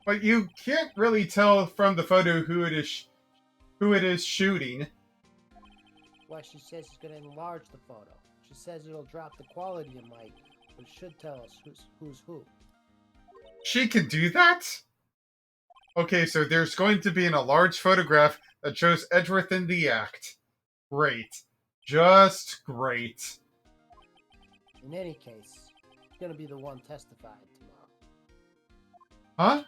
But you can't really tell from the photo who it is shooting. Why, she says she's going to enlarge the photo. She says it'll drop the quality it might, but it should tell us who's who. She can do that? Okay, so there's going to be a large photograph that shows Edgeworth in the act. Great. Just great. In any case, she's going to be the one testifying tomorrow. Huh?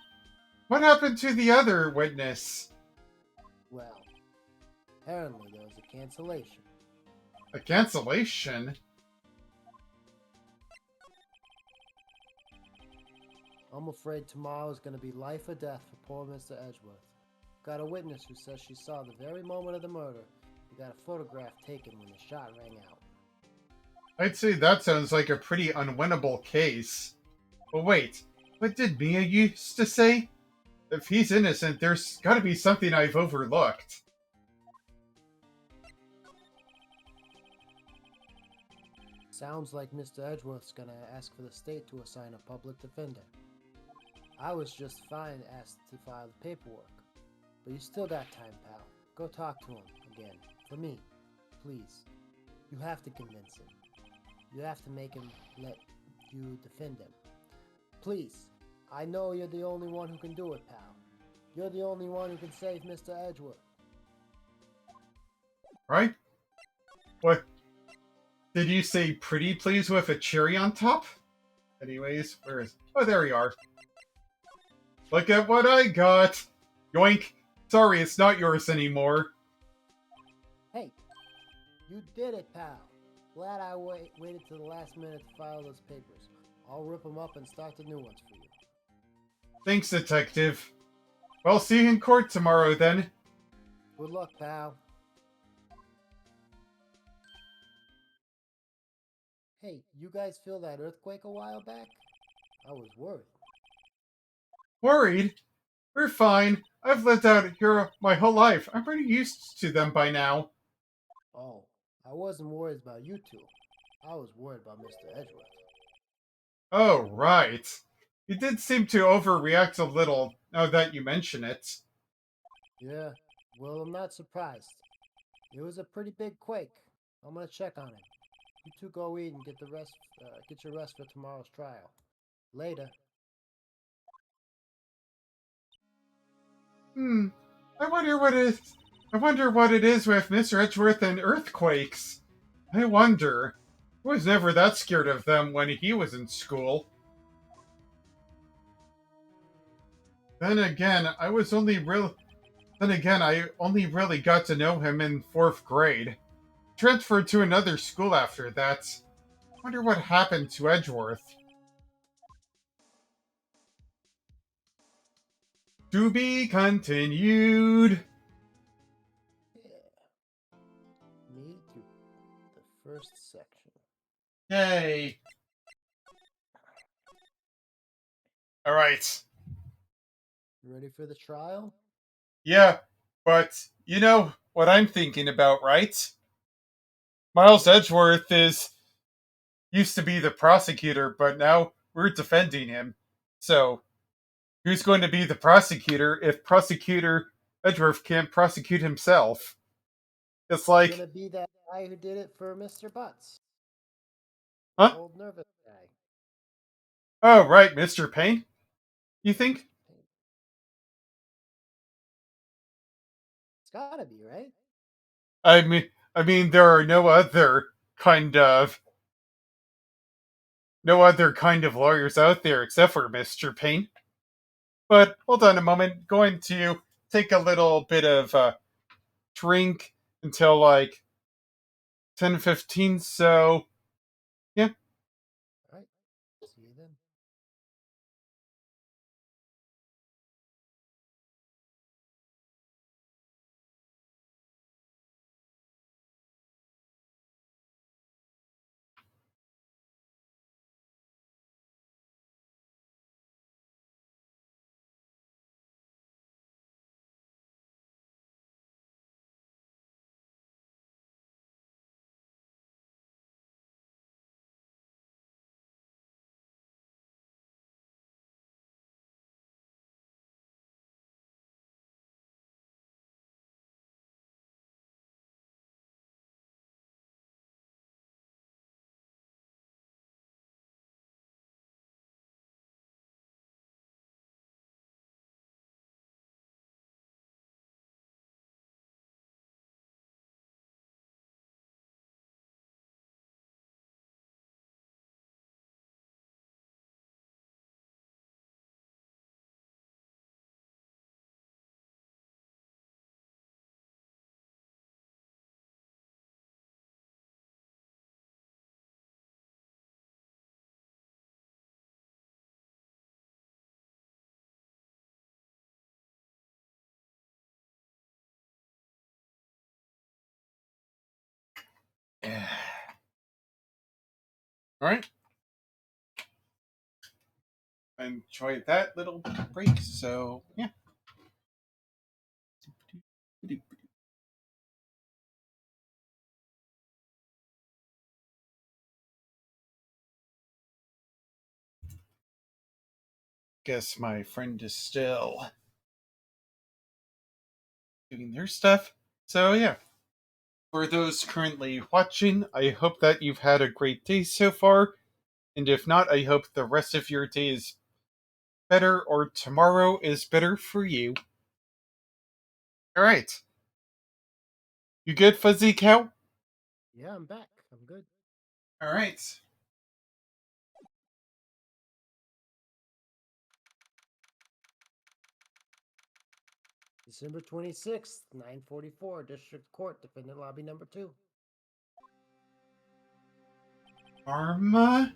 What happened to the other witness? Well, apparently there was a cancellation. A cancellation? I'm afraid tomorrow is going to be life or death for poor Mr. Edgeworth. Got a witness who says she saw the very moment of the murder. We got a photograph taken when the shot rang out. I'd say that sounds like a pretty unwinnable case. But wait, what did Mia used to say? If he's innocent, there's gotta be something I've overlooked. Sounds like Mr. Edgeworth's going to ask for the state to assign a public defender. I was just fine asked to file the paperwork. But you still got time, pal. Go talk to him again. For me. Please. You have to convince him. You have to make him let you defend him. Please. I know you're the only one who can do it, pal. You're the only one who can save Mr. Edgeworth. Right? What? Did you say pretty please with a cherry on top? Anyways, where is... Oh, there you are. Look at what I got! Yoink! Sorry, it's not yours anymore. Hey, you did it, pal. Glad I waited till the last minute to file those papers. I'll rip them up and start the new ones for you. Thanks, detective. Well, see you in court tomorrow, then. Good luck, pal. Hey, you guys feel that earthquake a while back? I was worried. Worried? We're fine. I've lived out here my whole life. I'm pretty used to them by now. Oh, I wasn't worried about you two. I was worried about Mr. Edgeworth. Oh, right. You did seem to overreact a little, now that you mention it. Yeah, well, I'm not surprised. It was a pretty big quake. I'm gonna check on him. You two go eat and get your rest for tomorrow's trial. Later. I wonder what it is with Mr. Edgeworth and earthquakes. I wonder. I was never that scared of them when he was in school. Then again, I only really got to know him in 4th grade. Transferred to another school after that. Wonder what happened to Edgeworth. To be continued. Yeah. Made it through the first section. Yay. Alright. You ready for the trial? Yeah, but you know what I'm thinking about, right? Miles Edgeworth used to be the prosecutor, but now we're defending him. So, who's going to be the prosecutor if Prosecutor Edgeworth can't prosecute himself? It's It's like, gonna be that guy who did it for Mr. Butts. huh? Old nervous guy. Oh, right, Mr. Payne? You think? It's gotta be, right? I mean, there are no other kind of lawyers out there except for Mr. Payne. But hold on a moment. Going to take a little bit of drink until like 10:15. So yeah. Alright. See you then. All right. I enjoyed that little break. So yeah. Guess my friend is still doing their stuff. So yeah. For those currently watching, I hope that you've had a great day so far. And if not, I hope the rest of your day is better or tomorrow is better for you. Alright. You good, FuzzyCow? Yeah, I'm back. I'm good. Alright. December 26th, 9:44, District Court, Defendant Lobby number 2. Karma?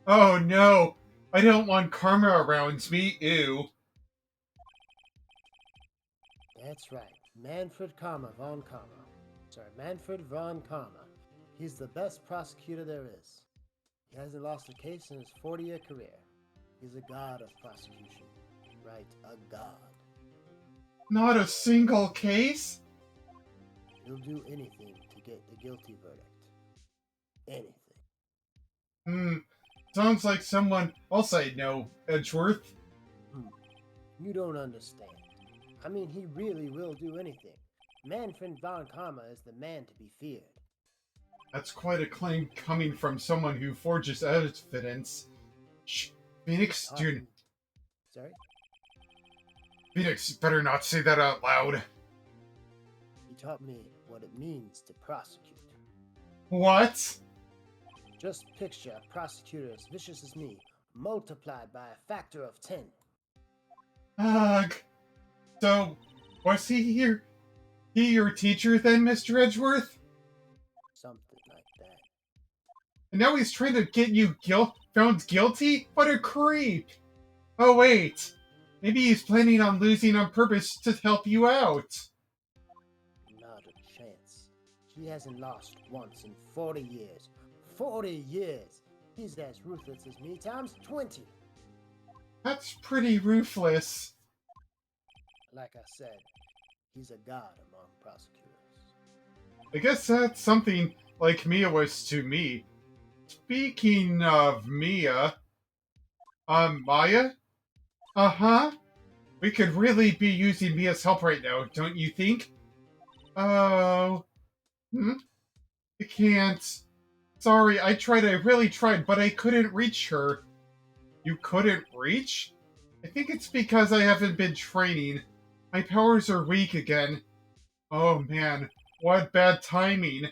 Oh no. I don't want karma around me. Ew. That's right. Manfred von Karma. Manfred von Karma. He's the best prosecutor there is. He hasn't lost a case in his 40-year career. He's a god of prosecution. Right, a god. Not a single case? He'll do anything to get the guilty verdict. Anything. Sounds like someone else I know, Edgeworth. You don't understand. I mean, he really will do anything. Manfred von Karma is the man to be feared. That's quite a claim coming from someone who forges evidence. Shh. Phoenix, dude. Sorry? Phoenix, better not say that out loud. He taught me what it means to prosecute. What? Just picture a prosecutor as vicious as me, multiplied by a factor of 10. Ugh. So, was he your teacher then, Mr. Edgeworth? Something like that. And now he's trying to get you found guilty? What a creep! Oh wait, maybe he's planning on losing on purpose to help you out. Not a chance. He hasn't lost once in 40 years. 40 years! He's as ruthless as me times 20. That's pretty ruthless. Like I said, he's a god among prosecutors. I guess that's something like Mia was to me. Speaking of Mia, Maya? Uh-huh. We could really be using Mia's help right now, don't you think? Oh, I can't. Sorry, I really tried, but I couldn't reach her. You couldn't reach? I think it's because I haven't been training. My powers are weak again. Oh man, what bad timing.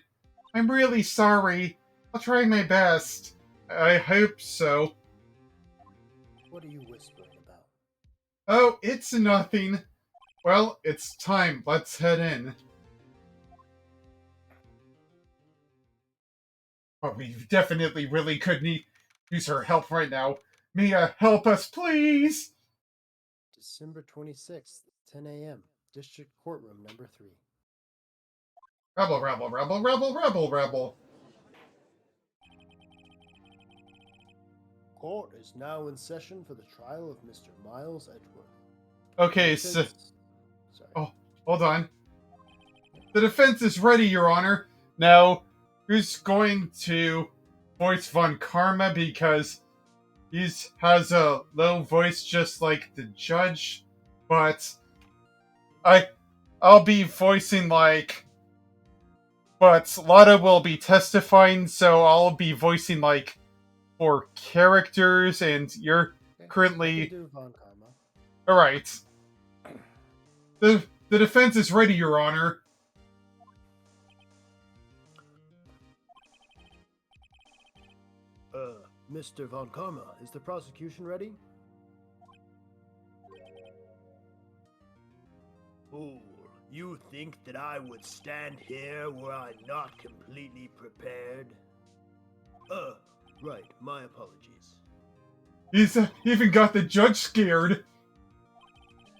I'm really sorry. I'll try my best. I hope so. What are you whispering about? Oh, it's nothing. Well, it's time. Let's head in. Oh, we definitely really could use her help right now. Mia, help us, please! December 26th, 10 a.m., District Courtroom number 3. Rebel, rebel, rebel, rebel, rebel, rebel. Court is now in session for the trial of Mr. Miles Edgeworth. Okay, so... Sorry. Oh, hold on. The defense is ready, Your Honor. Now, who's going to voice Von Karma because he has a low voice just like the judge, but I'll be voicing like, but Lotta will be testifying, so I'll be voicing like 4 characters, and you're Okay, currently I can do Von Karma. all right. The defense is ready, Your Honor. Mr. Von Karma, is the prosecution ready? Fool, you think that I would stand here were I not completely prepared? Right, my apologies. He's even got the judge scared.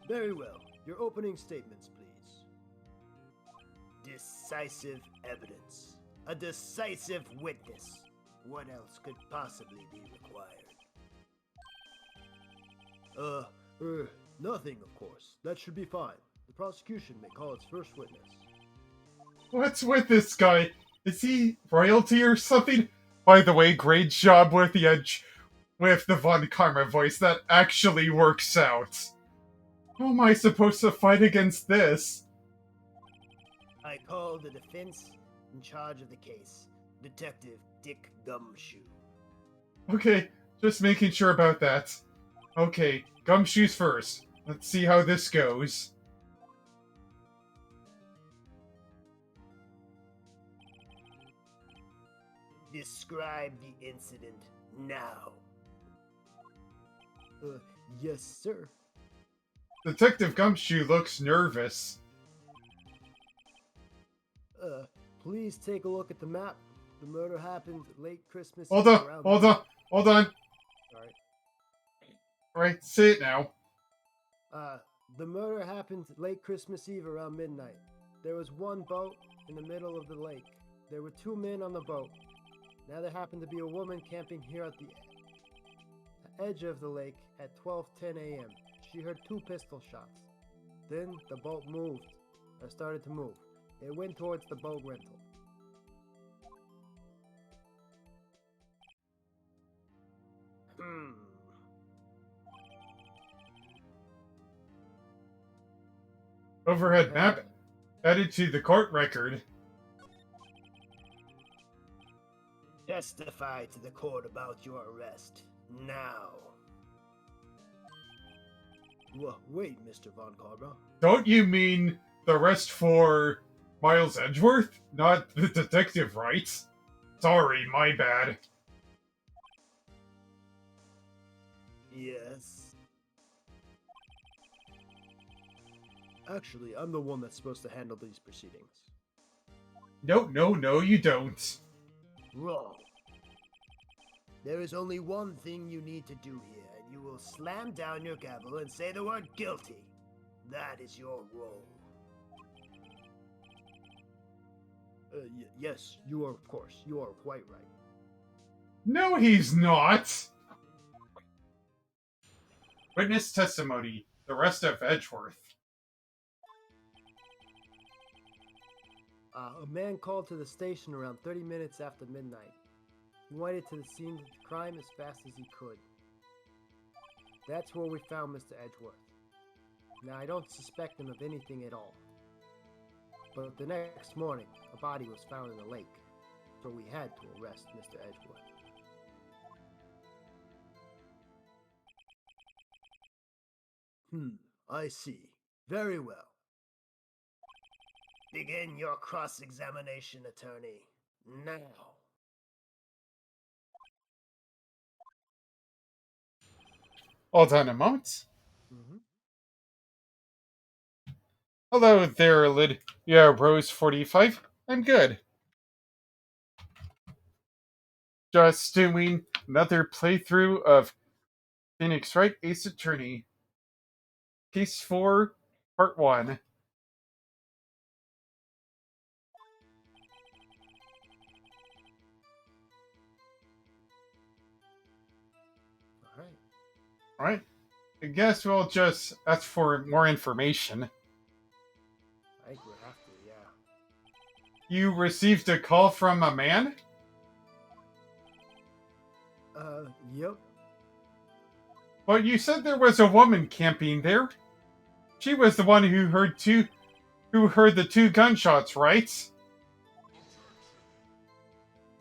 Very well, your opening statements, please. Decisive evidence. A decisive witness. What else could possibly be required? Nothing, of course. That should be fine. The prosecution may call its first witness. What's with this guy? Is he royalty or something? By the way, great job with the edge with the Von Karma voice. That actually works out. How am I supposed to fight against this? I call the defense in charge of the case, Detective Dick Gumshoe. Okay, just making sure about that. Okay, Gumshoes first. Let's see how this goes. Describe the incident now. Yes, sir. Detective Gumshoe looks nervous. Please take a look at the map. The murder happened late Christmas Hold Eve on, around... hold on, hold on. Sorry. Alright, say it now. The murder happened late Christmas Eve around midnight. There was one boat in the middle of the lake. There were 2 men on the boat. Now there happened to be a woman camping here at the edge of the lake at 12:10 a.m. She heard 2 pistol shots. Then the boat started to move. It went towards the boat rental. Overhead map added to the court record. Testify to the court about your arrest, now. Wait, Mr. Von Karma. Don't you mean the arrest for Miles Edgeworth? Not the detective, right? Sorry, my bad. Yes. Actually, I'm the one that's supposed to handle these proceedings. No, you don't. Wrong. There is only one thing you need to do here, and you will slam down your gavel and say the word guilty. That is your role. Yes, you are, of course. You are quite right. No, he's not. Witness testimony. The rest of Edgeworth. A man called to the station around 30 minutes after midnight. He went to the scene of the crime as fast as he could. That's where we found Mr. Edgeworth. Now, I don't suspect him of anything at all. But the next morning, a body was found in the lake, so we had to arrest Mr. Edgeworth. I see. Very well. Begin your cross-examination, attorney. Now. Hold on a moment. Mm-hmm. Hello there, Lydia Rose 45. I'm good. Just doing another playthrough of Phoenix Wright Ace Attorney. Case 4, Part 1. All right. Alright. I guess we'll just ask for more information. I think we have to, yeah. You received a call from a man? Yep. But you said there was a woman camping there. She was the one who heard the two gunshots, right?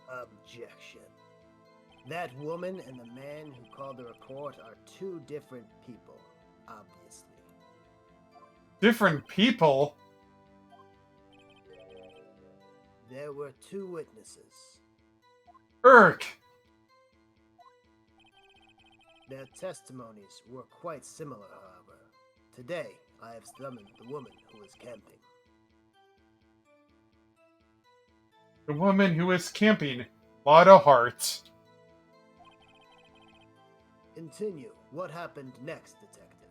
Objection. That woman and the man who called the report are two different people, obviously. Different people? There were two witnesses. Irk! Their testimonies were quite similar, however. Today, I have summoned the woman who was camping. The woman who was camping. Lot of hearts. Continue. What happened next, detective?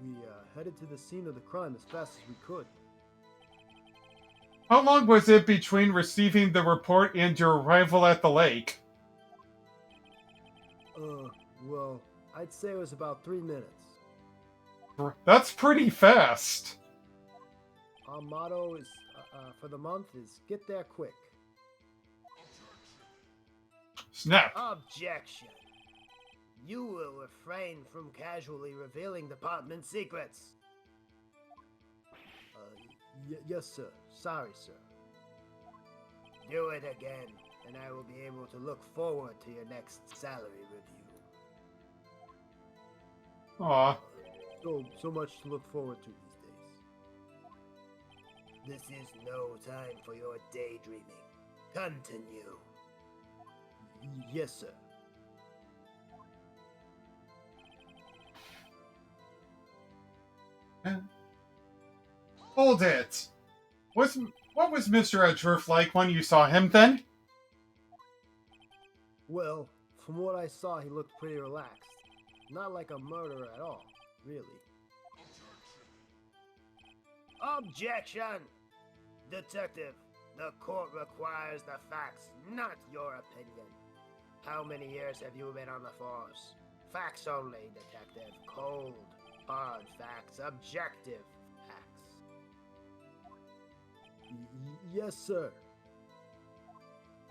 We headed to the scene of the crime as fast as we could. How long was it between receiving the report and your arrival at the lake? Well, I'd say it was about 3 minutes. That's pretty fast. Our motto is, for the month is get there quick. Snap. Objection. You will refrain from casually revealing department secrets. Yes, sir. Sorry, sir. Do it again, and I will be able to look forward to your next salary review. Aw. So much to look forward to these days. This is no time for your daydreaming. Continue. Yes, sir. Hold it. What was Mr. Edgeworth like when you saw him then? Well, from what I saw, he looked pretty relaxed. Not like a murderer at all, really. Objection! Detective, the court requires the facts, not your opinion. How many years have you been on the force? Facts only, detective. Cold, hard facts, objective facts. Yes, sir.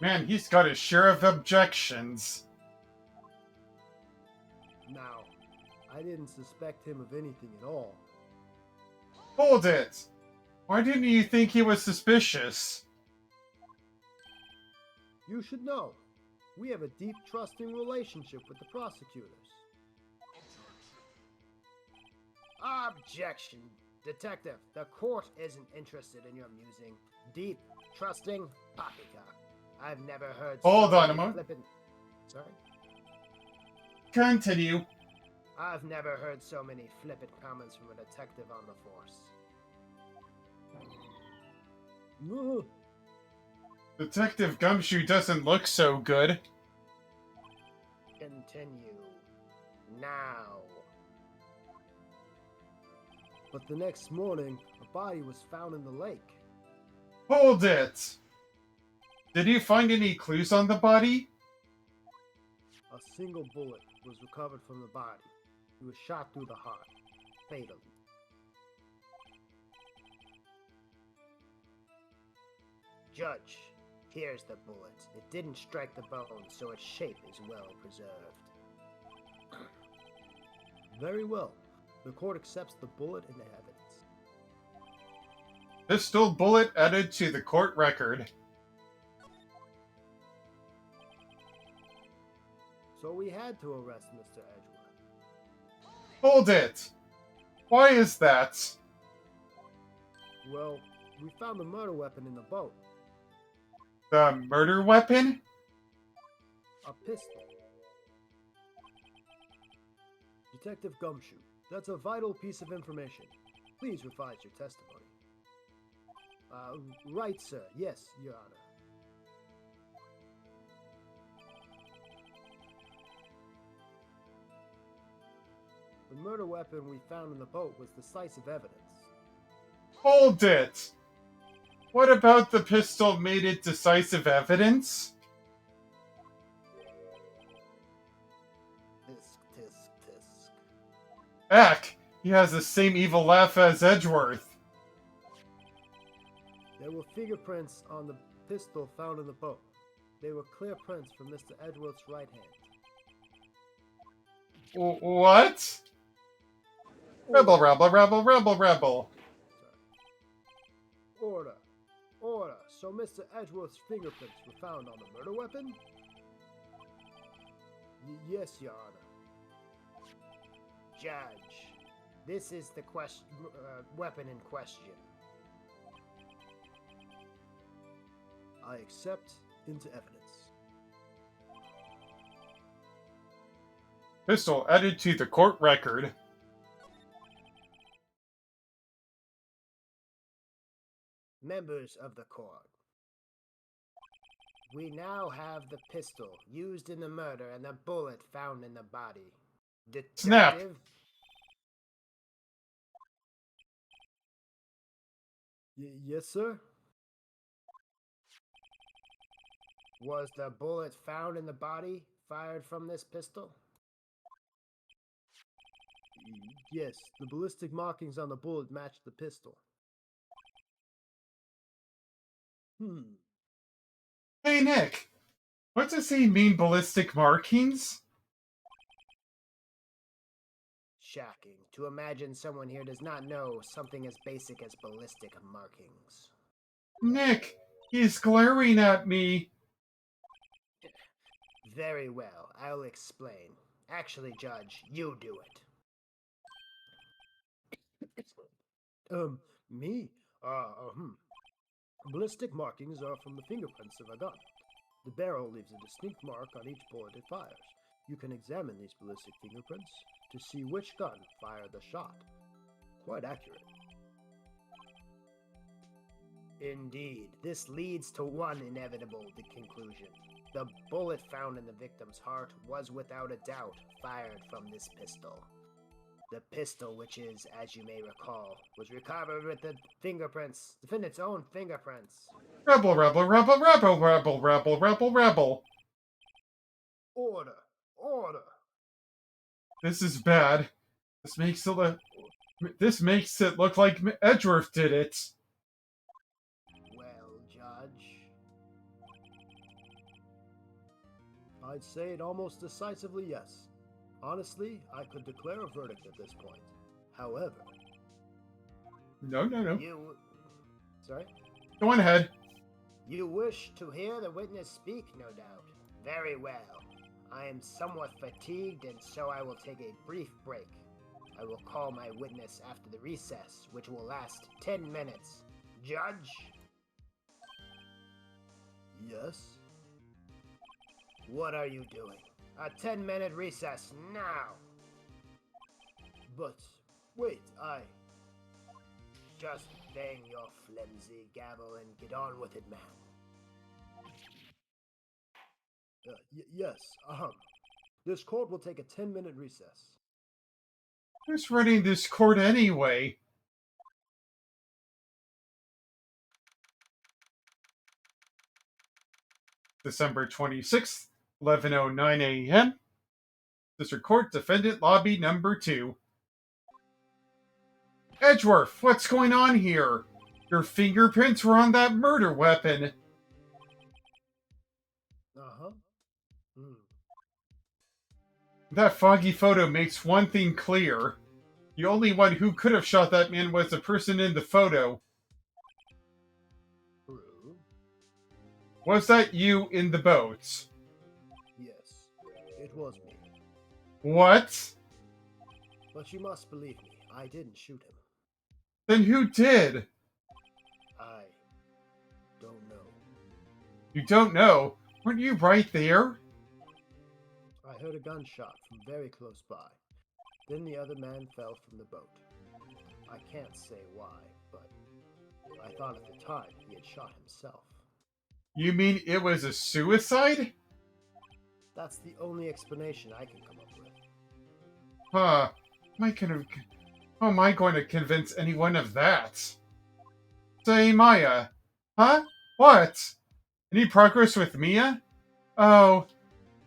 Man, he's got his share of objections. Now, I didn't suspect him of anything at all. Hold it. Why didn't you think he was suspicious? You should know. We have a deep, trusting relationship with the prosecutors. Objection! Detective, the court isn't interested in your musing. Deep, trusting, poppycock. I've never heard Hold so on a many moment. flippin'... Sorry? Continue. I've never heard so many flippant comments from a detective on the force. Detective Gumshoe doesn't look so good. Continue. Now. But the next morning, a body was found in the lake. Hold it. Did you find any clues on the body? A single bullet was recovered from the body. He was shot through the heart, fatally. Judge, here's the bullet. It didn't strike the bone, so its shape is well preserved. Very well. The court accepts the bullet into evidence. Pistol bullet added to the court record. So we had to arrest Mr. Edgeworth. Hold it! Why is that? Well, we found the murder weapon in the boat. The murder weapon? A pistol. Detective Gumshoe, that's a vital piece of information. Please revise your testimony. Right, sir. Yes, Your Honor. The murder weapon we found in the boat was decisive evidence. Hold it! What about the pistol made it decisive evidence? Tisk, tisk, tisk. Heck, he has the same evil laugh as Edgeworth. There were fingerprints on the pistol found in the boat. They were clear prints from Mr. Edgeworth's right hand. What? Rebel, rebel, rebel, rebel, rebel. Order. Order. So Mr. Edgeworth's fingerprints were found on the murder weapon? Yes, Your Honor. Judge, this is the weapon in question. I accept into evidence. Pistol added to the court record. Members of the court, we now have the pistol used in the murder and the bullet found in the body. Detective? Snap. Yes, sir? Was the bullet found in the body fired from this pistol? Yes, the ballistic markings on the bullet matched the pistol. Hey, Nick. What does he mean, ballistic markings? Shocking to imagine someone here does not know something as basic as ballistic markings. Nick, he's glaring at me. Very well, I'll explain. Actually, Judge, you do it. Me? Ballistic markings are from the fingerprints of a gun. The barrel leaves a distinct mark on each bullet it fires. You can examine these ballistic fingerprints to see which gun fired the shot. Quite accurate. Indeed, this leads to one inevitable conclusion. The bullet found in the victim's heart was without a doubt fired from this pistol. The pistol, which is, as you may recall, was recovered with the fingerprints, defendant's own fingerprints. Rebel, rebel, rebel, rebel, rebel, rebel, rebel, rebel. Order! Order! This is bad. This makes it look like Edgeworth did it. Well, Judge, I'd say it almost decisively yes. Honestly, I could declare a verdict at this point. However... No. Sorry? Go on ahead. You wish to hear the witness speak, no doubt. Very well. I am somewhat fatigued, and so I will take a brief break. I will call my witness after the recess, which will last 10 minutes. Judge? Yes? What are you doing? A 10-minute recess, now! But, wait, Just bang your flimsy gavel and get on with it, man. Yes, this court will take a 10-minute recess. Who's running this court anyway? December 26th, 11:09 a.m. District Court, Defendant Lobby Number 2. Edgeworth, what's going on here? Your fingerprints were on that murder weapon. Uh-huh. That foggy photo makes one thing clear. The only one who could have shot that man was the person in the photo. True. Was that you in the boat? Yes. It was me. What? But you must believe me, I didn't shoot him. Then who did? I don't know. You don't know? Weren't you right there? I heard a gunshot from very close by. Then the other man fell from the boat. I can't say why, but I thought at the time he had shot himself. You mean it was a suicide? That's the only explanation I can come up with. Huh. How am I going to convince anyone of that? Say, Maya. Huh? What? Any progress with Mia? Oh,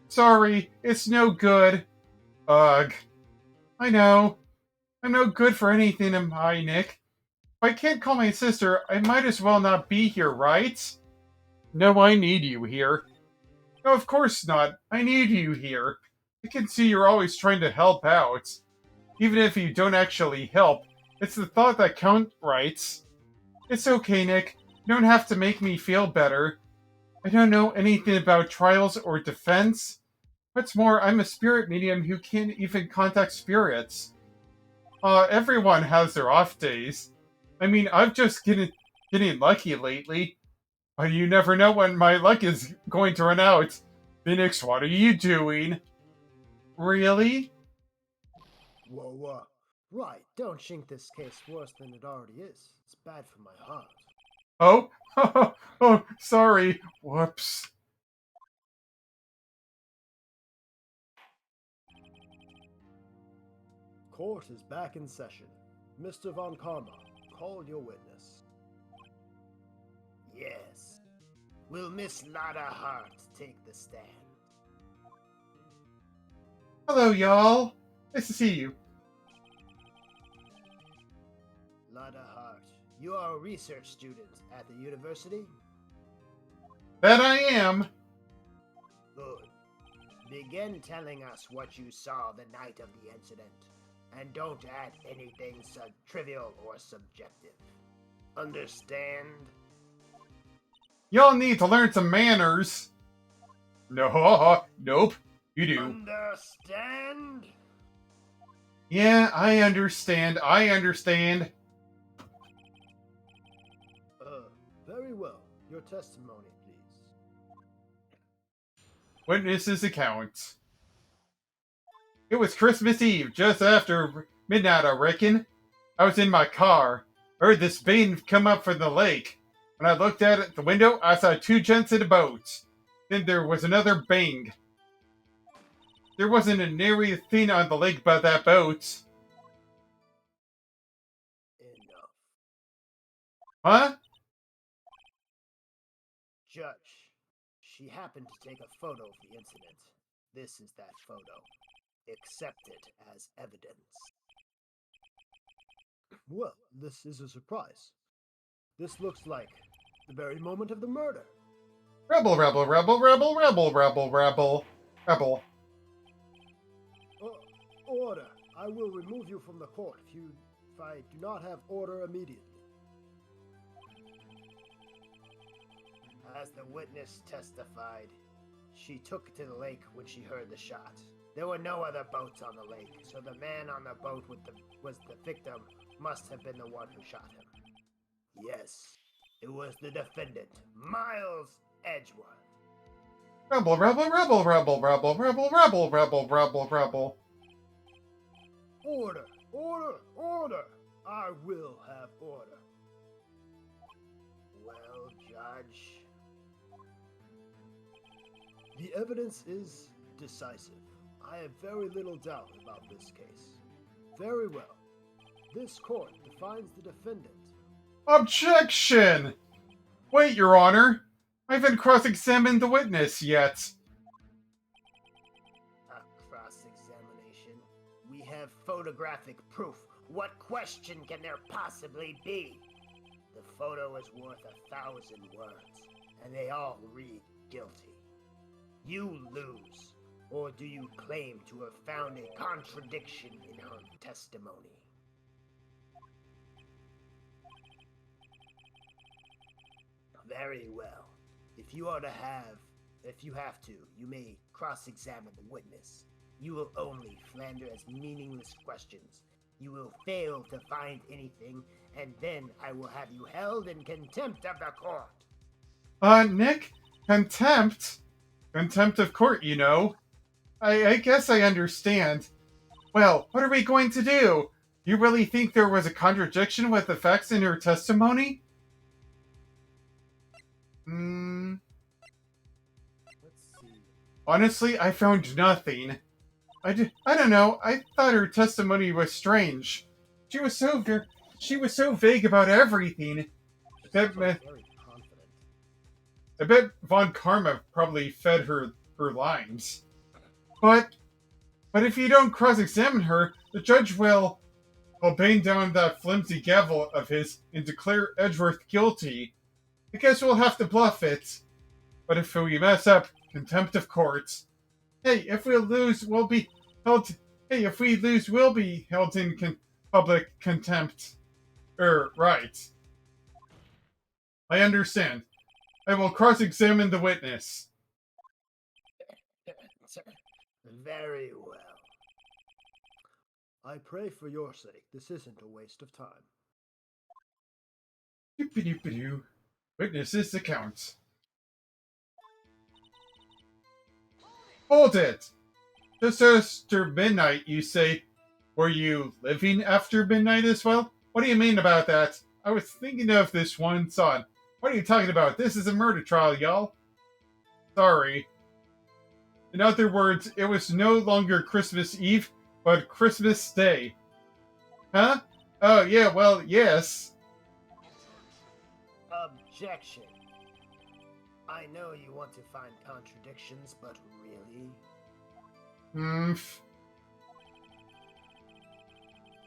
sorry, it's no good. Ugh. I know. I'm no good for anything, am I, Nick? If I can't call my sister, I might as well not be here, right? No, I need you here. No, of course not. I need you here. I can see you're always trying to help out. Even if you don't actually help, it's the thought that counts, right? It's okay, Nick. You don't have to make me feel better. I don't know anything about trials or defense. What's more, I'm a spirit medium who can't even contact spirits. Everyone has their off days. I mean, I've just getting lucky lately. But you never know when my luck is going to run out. Phoenix, what are you doing? Really? Whoa. Right, don't shink this case worse than it already is. It's bad for my heart. Oh? Oh, sorry. Whoops. Court is back in session. Mr. Von Karma, call your witness. Yes. Will Miss Lotta Hart take the stand? Hello, y'all. Nice to see you. Lotta Hart, you are a research student at the university? That I am. Good. Begin telling us what you saw the night of the incident, and don't add anything trivial or subjective. Understand? Y'all need to learn some manners. No, nope. You do. Understand? Yeah, I understand. Very well. Your testimony, please. Witness's account. It was Christmas Eve, just after midnight, I reckon. I was in my car. Heard this bane come up from the lake. When I looked out at the window, I saw two gents in a boat. Then there was another bang. There wasn't a nary thing on the lake but that boat. Enough. Huh? Judge, she happened to take a photo of the incident. This is that photo. Accept it as evidence. Well, this is a surprise. This looks like the very moment of the murder. Rebel. Order. I will remove you from the court if I do not have order immediately. As the witness testified, she took to the lake when she heard the shot. There were no other boats on the lake, so the man on the boat was the victim must have been the one who shot him. Yes, it was the defendant, Miles Edgeworth. Rebel. Order! I will have order. Well, Judge. The evidence is decisive. I have very little doubt about this case. Very well. This court defines the defendant. Objection! Wait, Your Honor. I haven't cross-examined the witness yet. A cross-examination? We have photographic proof. What question can there possibly be? The photo is worth 1,000 words, and they all read guilty. You lose. Or do you claim to have found a contradiction in her testimony? Very well. If you are to have If you have to, you may cross-examine the witness. You will only philander as meaningless questions. You will fail to find anything, and then I will have you held in contempt of the court. Nick? Contempt? Contempt of court, you know. I guess I understand. Well, what are we going to do? You really think there was a contradiction with the facts in her testimony? Let's see. Honestly, I found nothing. I don't know. I thought her testimony was strange. She was so vague about everything. That Very confident. I bet Von Karma probably fed her lines. But if you don't cross-examine her, the judge will bang down that flimsy gavel of his and declare Edgeworth guilty. I guess we'll have to bluff it. But if we mess up, contempt of court. Hey, if we lose, we'll be held. Hey, if we lose, we'll be held in public contempt. Right. I understand. I will cross-examine the witness. Very well. I pray for your sake this isn't a waste of time. Doop-a-doop-a-doo. Witness's account. Hold it! Just after midnight, you say. Were you living after midnight as well? What do you mean about that? I was thinking of this one son. What are you talking about? This is a murder trial, y'all. Sorry. In other words, it was no longer Christmas Eve, but Christmas Day. Huh? Oh, yeah, well, yes. Objection. I know you want to find contradictions, but really?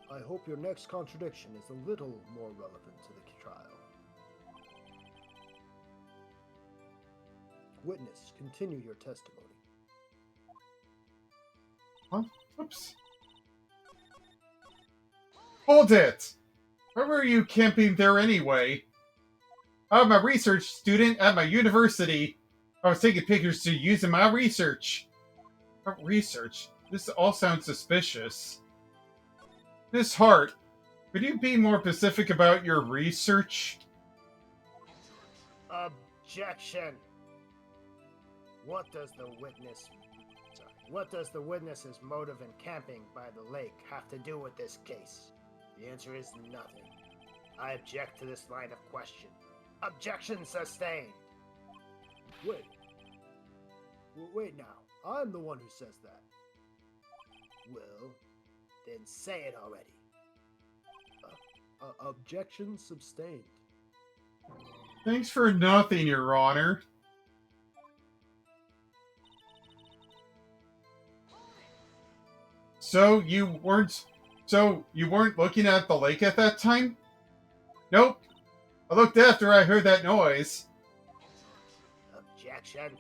I hope your next contradiction is a little more relevant to the trial. Witness, continue your testimony. Huh? Oops. Hold it! Why were you camping there anyway? I'm a research student at my university. I was taking pictures to use in my research. What research? This all sounds suspicious. Miss Hart, could you be more specific about your research? Objection. What does the witness's motive in camping by the lake have to do with this case? The answer is nothing. I object to this line of question. Objection sustained. Wait now. I'm the one who says that. Well, then say it already. Objection sustained. Thanks for nothing, Your Honor. So you weren't looking at the lake at that time? Nope. I looked after I heard that noise. Objection.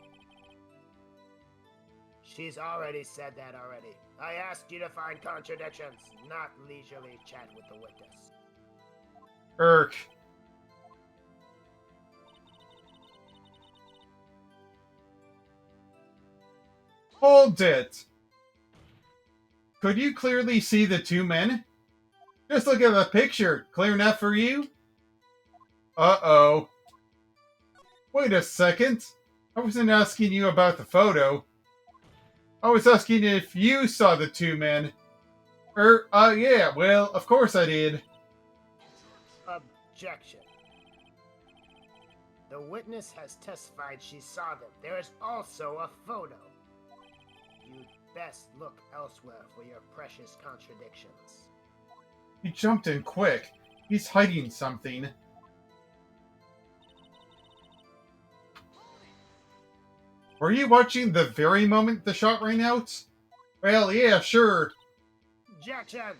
She's already said that already. I asked you to find contradictions, not leisurely chat with the witness. Irk. Hold it! Could you clearly see the two men? Just look at the picture. Clear enough for you? Uh-oh. Wait a second. I wasn't asking you about the photo. I was asking if you saw the two men. Yeah, well, of course I did. Objection. The witness has testified she saw them. There is also a photo. You'd best look elsewhere for your precious contradictions. He jumped in quick. He's hiding something. Were you watching the very moment the shot rang out? Well, yeah, sure. Objection!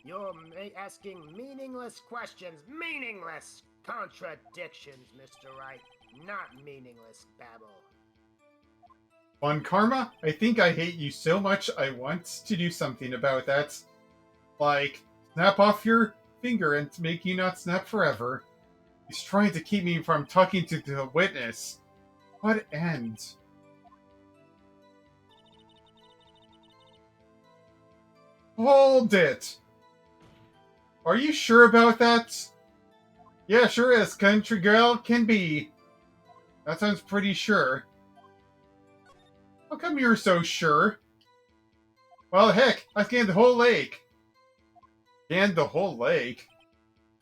You're asking meaningless questions. Meaningless contradictions, Mr. Wright. Not meaningless babble. On Karma, I think I hate you so much I want to do something about that. Like, snap off your finger and make you not snap forever. He's trying to keep me from talking to the witness. What end? Hold it! Are you sure about that? Yeah, sure as country girl can be. That sounds pretty sure. How come you're so sure? Well, heck, I scanned the whole lake. Scanned the whole lake?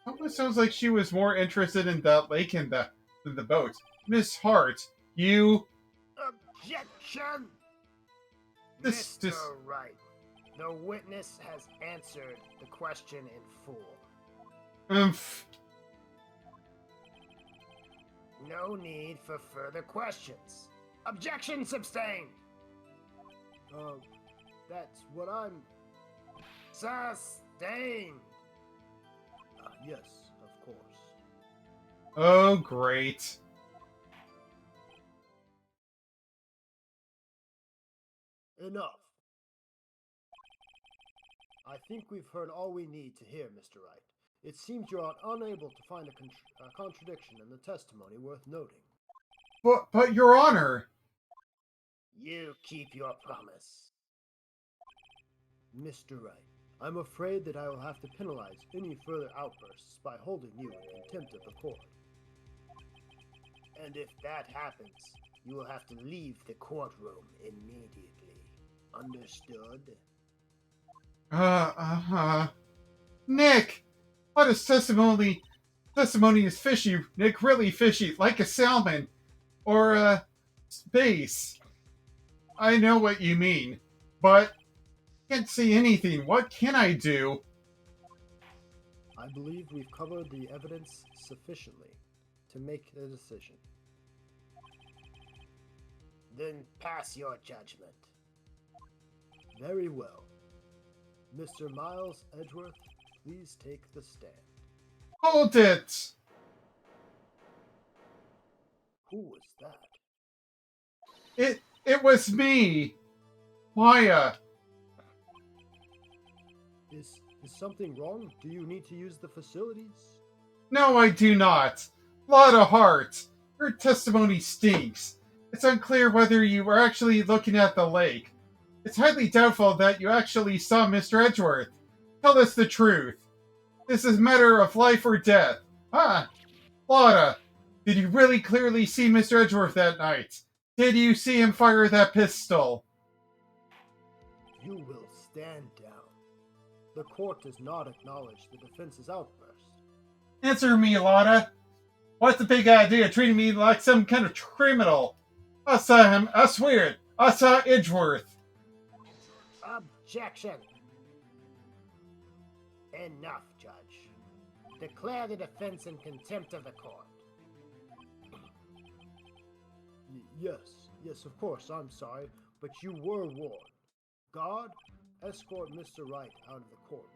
Almost sounds like she was more interested in that lake than the boat. Miss Hart, you... Objection! This... Mr. Wright, the witness has answered the question in full. Oomph. No need for further questions. Objection sustained! That's what I'm... Sustained! Yes, of course. Oh, great. Enough. I think we've heard all we need to hear, Mr. Wright. It seems you are unable to find a contradiction in the testimony worth noting. But, Your Honor... You keep your promise. Mr. Wright, I'm afraid that I will have to penalize any further outbursts by holding you in contempt of the court. And if that happens, you will have to leave the courtroom immediately. Understood? Nick! What is testimony? Testimony is fishy, Nick, really fishy, like a salmon. Or, space. I know what you mean, but can't see anything. What can I do? I believe we've covered the evidence sufficiently to make a decision. Then pass your judgment. Very well. Mr. Miles Edgeworth, please take the stand. Hold it! Who was that? It was me! Maya! Is something wrong? Do you need to use the facilities? No, I do not. Lot of heart. Your testimony stinks. It's unclear whether you were actually looking at the lake. It's highly doubtful that you actually saw Mr. Edgeworth. Tell us the truth. This is a matter of life or death. Lotta, did you really clearly see Mr. Edgeworth that night? Did you see him fire that pistol? You will stand down. The court does not acknowledge the defense's outburst. Answer me, Lotta. What's the big idea treating me like some kind of criminal? I saw him, I swear it. I saw Edgeworth. Objection! Enough, Judge. Declare the defense in contempt of the court. Yes, of course, I'm sorry, but you were warned. Guard, escort Mr. Wright out of the courtroom.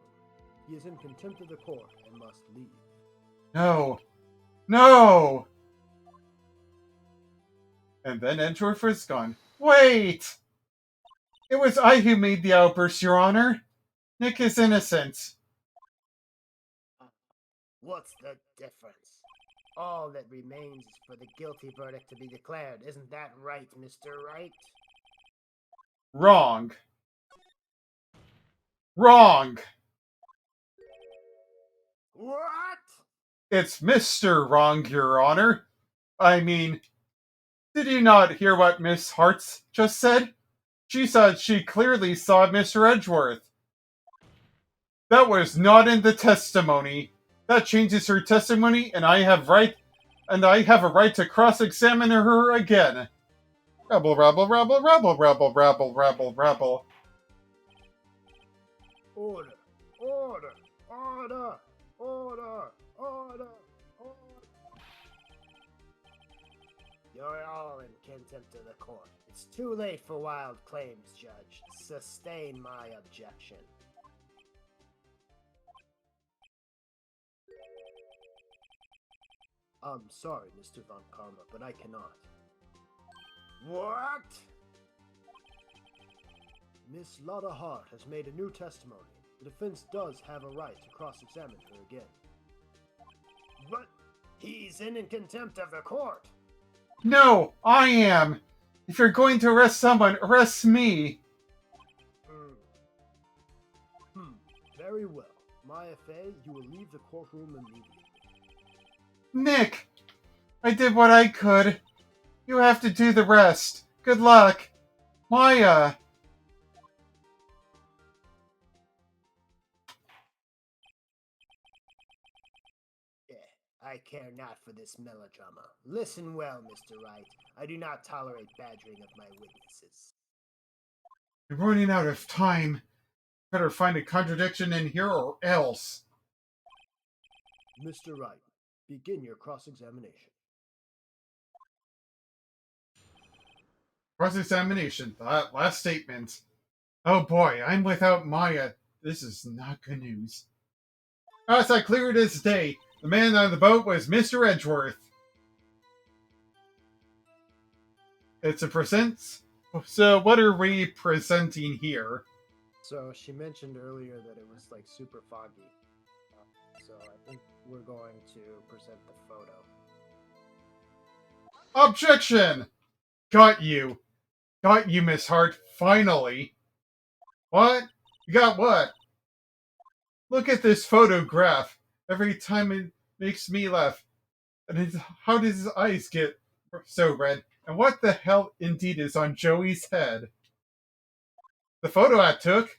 He is in contempt of the court and must leave. No. No! And then Edgeworth was gone. Wait! It was I who made the outburst, Your Honor. Nick is innocent. What's the difference? All that remains is for the guilty verdict to be declared. Isn't that right, Mr. Wright? Wrong. Wrong! What? It's Mr. Wrong, Your Honor. I mean, did you not hear what Miss Hartz just said? She said she clearly saw Mr. Edgeworth. That was not in the testimony. That changes her testimony, and I have a right to cross-examine her again. Rabble, rabble, rabble, rabble, rabble, rabble, rabble, rabble. Order, order, order, order, order, order. You're all in contempt of the court. It's too late for wild claims, Judge. Sustain my objection. I'm sorry, Mr. Von Karma, but I cannot. What? Miss Lotta Hart has made a new testimony. The defense does have a right to cross-examine her again. But he's in contempt of the court. No, I am! If you're going to arrest someone, arrest me! Hmm. Very well. Maya Fey, you will leave the courtroom immediately. Nick! I did what I could. You have to do the rest. Good luck. Maya! Yeah, I care not for this melodrama. Listen well, Mr. Wright. I do not tolerate badgering of my witnesses. You're running out of time. Better find a contradiction in here or else. Mr. Wright, begin your cross-examination. Cross-examination. That last statement. Oh boy, I'm without Maya. This is not good news. As I clear it as day, the man on the boat was Mr. Edgeworth. It's a present. So what are we presenting here? So she mentioned earlier that it was like super foggy. So I think we're going to present the photo. Objection! Got you. Got you, Miss Hart, finally. What? You got what? Look at this photograph. Every time it makes me laugh. And how does his eyes get so red? And what the hell indeed is on Joey's head? The photo I took?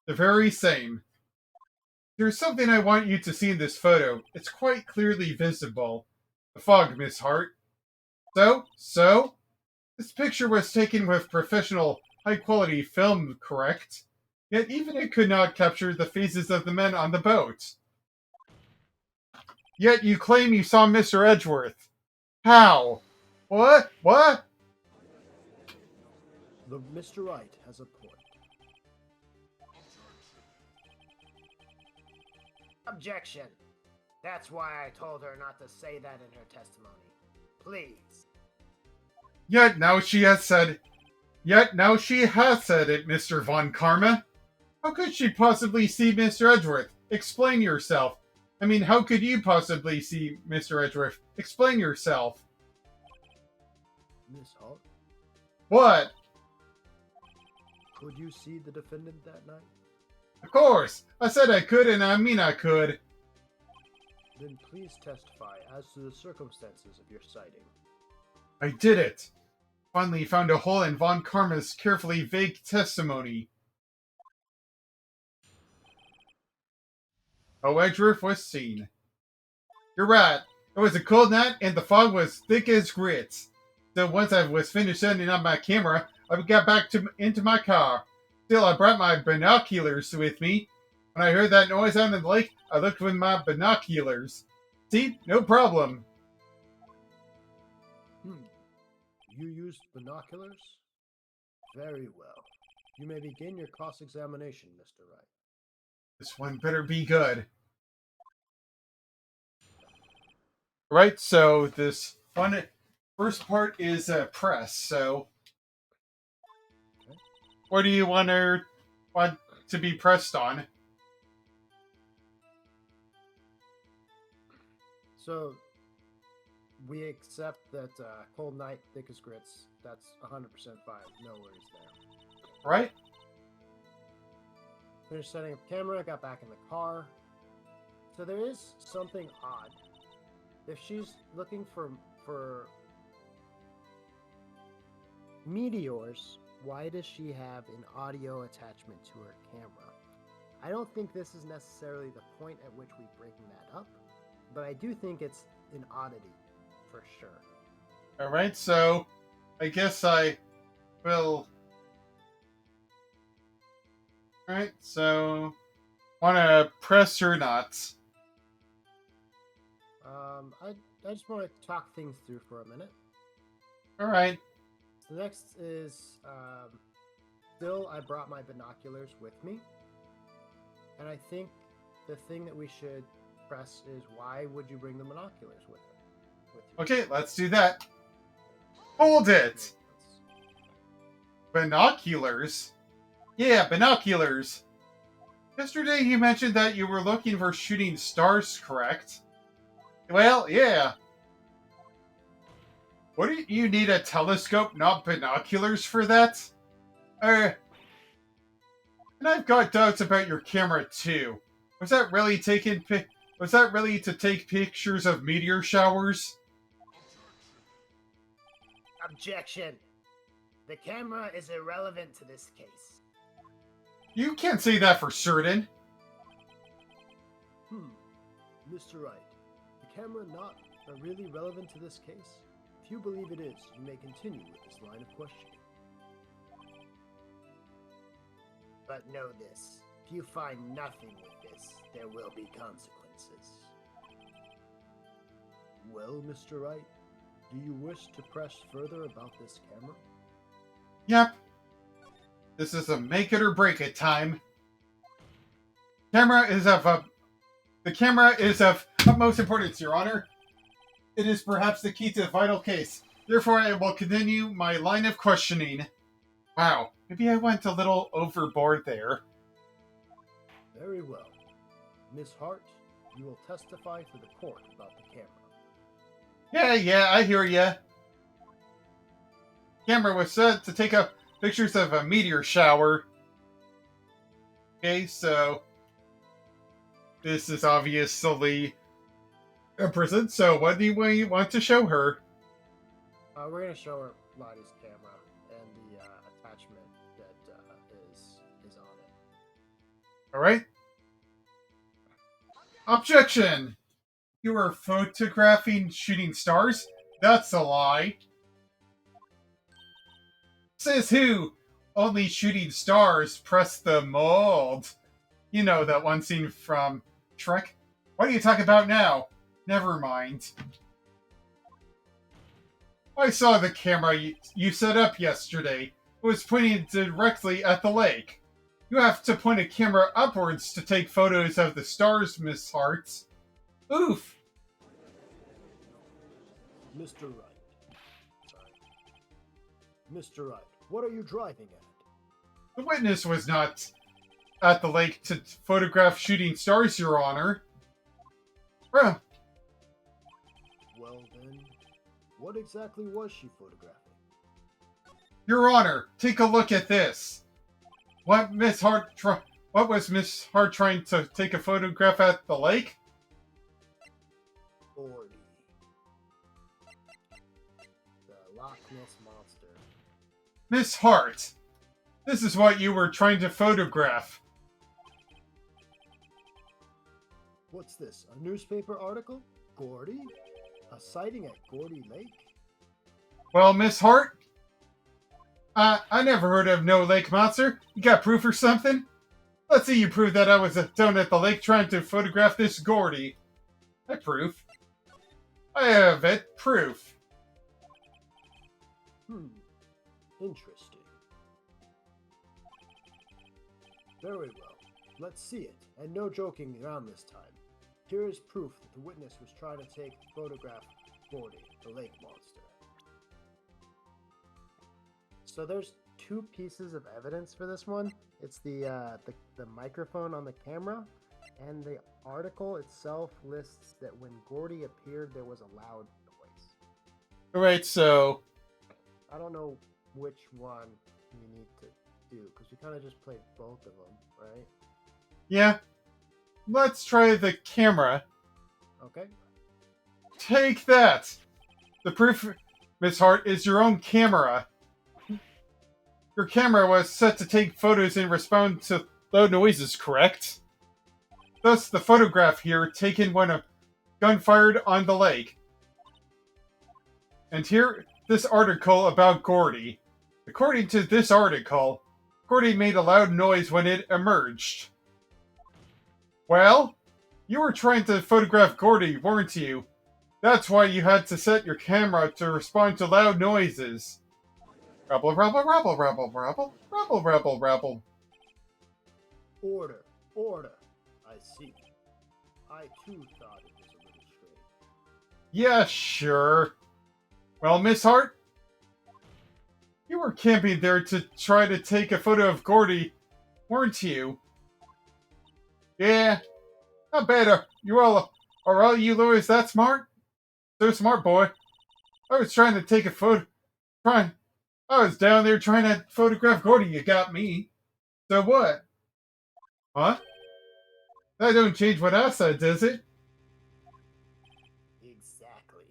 The very same. There's something I want you to see in this photo. It's quite clearly visible. The fog, Miss Hart. So? This picture was taken with professional, high-quality film, correct? Yet even it could not capture the faces of the men on the boat. Yet you claim you saw Mr. Edgeworth. How? What? What? The Mr. Wright has a point. Objection! That's why I told her not to say that in her testimony. Please. Yet now she has said it, Mr. Von Karma. How could she possibly see Mr. Edgeworth? Explain yourself. I mean, how could you possibly see Mr. Edgeworth? Explain yourself. Miss Hart, What? could you see the defendant that night? Of course! I said I could, and I mean I could. Then please testify as to the circumstances of your sighting. I did it! Finally found a hole in Von Karma's carefully vague testimony. How Edgeworth was seen. You're right. It was a cold night, and the fog was thick as grits. So once I was finished setting up my camera, I got back into my car. Still, I brought my binoculars with me. When I heard that noise out in the lake, I looked with my binoculars. See? No problem. You used binoculars? Very well. You may begin your cross-examination, Mr. Wright. This one better be good. Right, so this one first part is press, so what do you want to be pressed on? So, we accept that cold night, thick as grits. That's 100% fine. No worries there. Right? Finished setting up camera, got back in the car. So there is something odd. If she's looking for meteors, why does she have an audio attachment to her camera? I don't think this is necessarily the point at which we bring that up, but I do think it's an oddity for sure. Alright, so I guess I will. Alright, so wanna press or not? I just want to talk things through for a minute. Alright. So the next is still I brought my binoculars with me, and I think the thing that we should press is why would you bring the binoculars with you? Okay, let's do that. Hold it! Binoculars? Yeah, binoculars. Yesterday you mentioned that you were looking for shooting stars, correct? Well, yeah. Wouldn't you need a telescope, not binoculars, for that? And I've got doubts about your camera too. Was that really to take pictures of meteor showers? Objection! The camera is irrelevant to this case. You can't say that for certain. Mr. Wright, the camera not really relevant to this case? If you believe it is, you may continue with this line of questioning. But know this, if you find nothing with this, there will be consequences. Well, Mr. Wright, do you wish to press further about this camera? Yep. This is a make it or break it time. The camera is of utmost importance, Your Honor. It is perhaps the key to the vital case. Therefore, I will continue my line of questioning. Wow, maybe I went a little overboard there. Very well. Miss Hart, you will testify to the court about the camera. Yeah, I hear ya. Camera was set to take up pictures of a meteor shower. Okay, so this is obviously a prison, so what do we want to show her? We're going to show her Lottie's camera and the attachment that is on it. Alright. Objection! You were photographing shooting stars? That's a lie. Says who? Only shooting stars press the mold. You know that one scene from Shrek? What are you talking about now? Never mind. I saw the camera you set up yesterday. It was pointing directly at the lake. You have to point a camera upwards to take photos of the stars, Miss Hart. Oof! Mr. Wright. Sorry. Mr. Wright, what are you driving at? The witness was not at the lake to photograph shooting stars, Your Honor. Well then, what exactly was she photographing? Your Honor, take a look at this. What was Miss Hart trying to take a photograph at the lake? Gordy. The Loch Ness Monster. Miss Hart, this is what you were trying to photograph. What's this, a newspaper article? Gordy? A sighting at Gordy Lake? Well, Miss Hart, I never heard of no lake monster. You got proof or something? Let's see you prove that I was down at the lake trying to photograph this Gordy. I proof. I have it. Proof. Interesting. Very well. Let's see it. And no joking around this time. Here is proof that the witness was trying to take a photograph of Gordy, the lake monster. So there's two pieces of evidence for this one. It's the microphone on the camera, and the article itself lists that when Gordy appeared, there was a loud noise. Alright, so I don't know which one you need to do, because we kind of just played both of them, right? yeah. Let's try the camera. Okay. Take that! The proof, Miss Hart, is your own camera. Your camera was set to take photos and respond to loud noises, correct? Thus, the photograph here, taken when a gun fired on the lake. And here, this article about Gordy. According to this article, Gordy made a loud noise when it emerged. Well, you were trying to photograph Gordy, weren't you? That's why you had to set your camera to respond to loud noises. Rubble, rubble, rubble, rubble, rubble, rubble, rubble, rubble. Order, order. I see. I too thought it was a little strange. Yeah, sure. Well, Miss Hart, you were camping there to try to take a photo of Gordy, weren't you? Yeah. Not bad. Are all you Louis that smart? So smart, boy. I was trying to take a photo. Trying. I was down there trying to photograph Gordy. You got me. So what? Huh? That don't change what I said, does it? Exactly.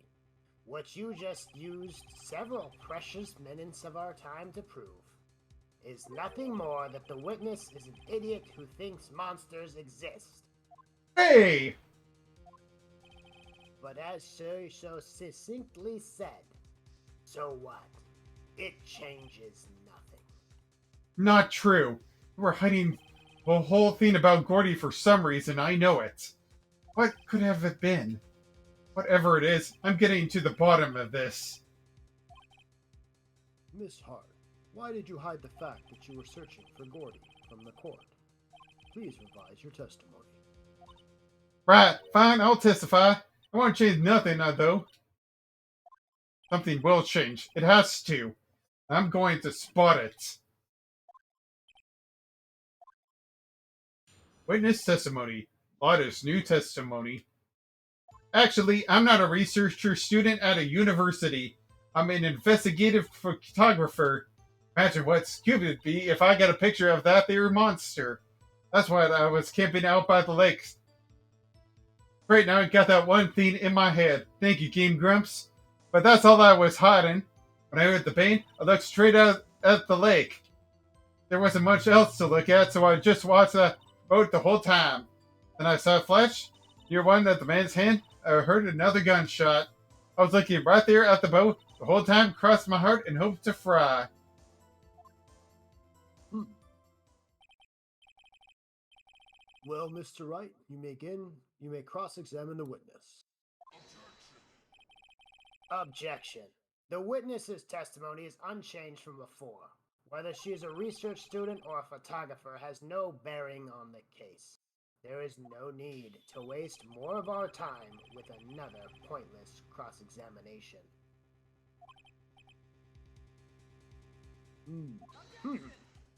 What you just used several precious minutes of our time to prove is nothing more that the witness is an idiot who thinks monsters exist. Hey! But as Sir so succinctly said, so what? It changes nothing. Not true. You were hiding the whole thing about Gordy for some reason. I know it. What could have it been? Whatever it is, I'm getting to the bottom of this. Miss Hart, why did you hide the fact that you were searching for Gordy from the court? Please revise your testimony. Right, fine, I'll testify. I won't change nothing, though. Something will change. It has to. I'm going to spot it. Witness testimony. Lotta's new testimony. Actually, I'm not a researcher student at a university. I'm an investigative photographer. Imagine what Scooby would be if I got a picture of that there monster. That's why I was camping out by the lakes. Right now, I got that one thing in my head. Thank you, Game Grumps. But that's all I was hiding. When I heard the bang, I looked straight out at the lake. There wasn't much else to look at, so I just watched the boat the whole time. Then I saw a flash near one of the man's hand. I heard another gunshot. I was looking right there at the boat the whole time, crossed my heart and hoped to fry. Well, Mr. Wright, you may cross-examine the witness. Objection. The witness's testimony is unchanged from before. Whether she is a research student or a photographer has no bearing on the case. There is no need to waste more of our time with another pointless cross-examination.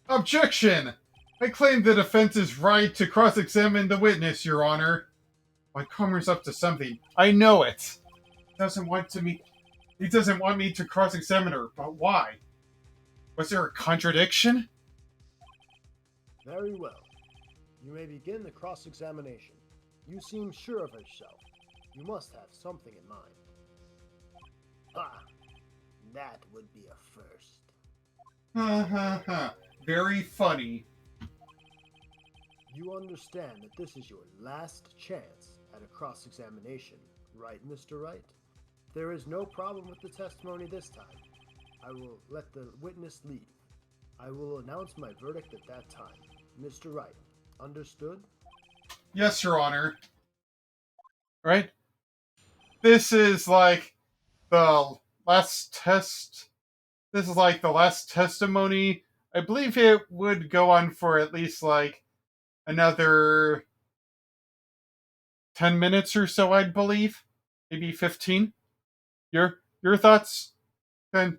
Objection! I claim the defense's right to cross-examine the witness, Your Honor. My Comer's up to something. I know it. He doesn't want me to cross-examine her, but why? Was there a contradiction? Very well. You may begin the cross-examination. You seem sure of yourself. You must have something in mind. Ah, that would be a first. Ha ha ha. Very funny. You understand that this is your last chance at a cross-examination, right, Mr. Wright? There is no problem with the testimony this time. I will let the witness leave. I will announce my verdict at that time. Mr. Wright, understood? Yes, Your Honor. Right? This is like the last test. This is like the last testimony. I believe it would go on for at least like another 10 minutes or so, I'd believe. Maybe 15. Your thoughts? Can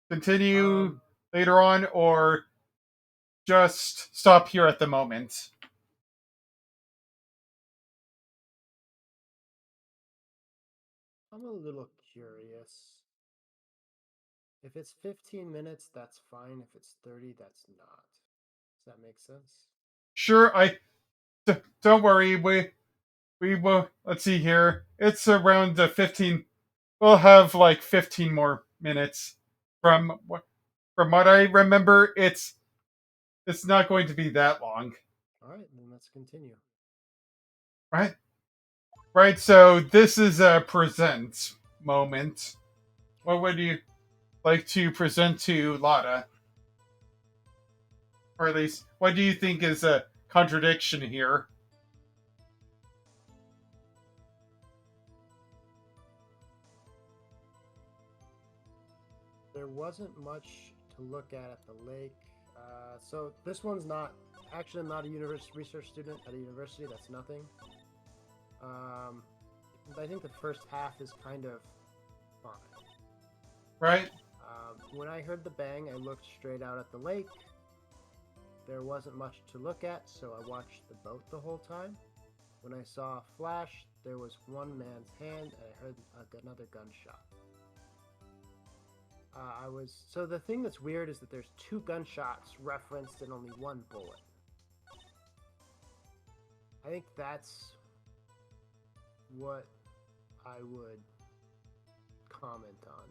continue later on or just stop here at the moment? I'm a little curious. If it's 15 minutes, that's fine. If it's 30, that's not. Does that make sense? Sure, don't worry. We will. Let's see here. It's around 15. We'll have like 15 more minutes. From what I remember, it's not going to be that long. All right, then let's continue. Right? Right, so this is a present moment. What would you like to present to Lotta? Or at least, what do you think is a contradiction here? There wasn't much to look at the lake. So this one's not actually I'm not a research student at a university. That's nothing. I think the first half is kind of fine. Right? When I heard the bang, I looked straight out at the lake. There wasn't much to look at, so I watched the boat the whole time. When I saw a flash, there was one man's hand, and I heard another gunshot. So the thing that's weird is that there's 2 gunshots referenced in only 1 bullet. I think that's what I would comment on.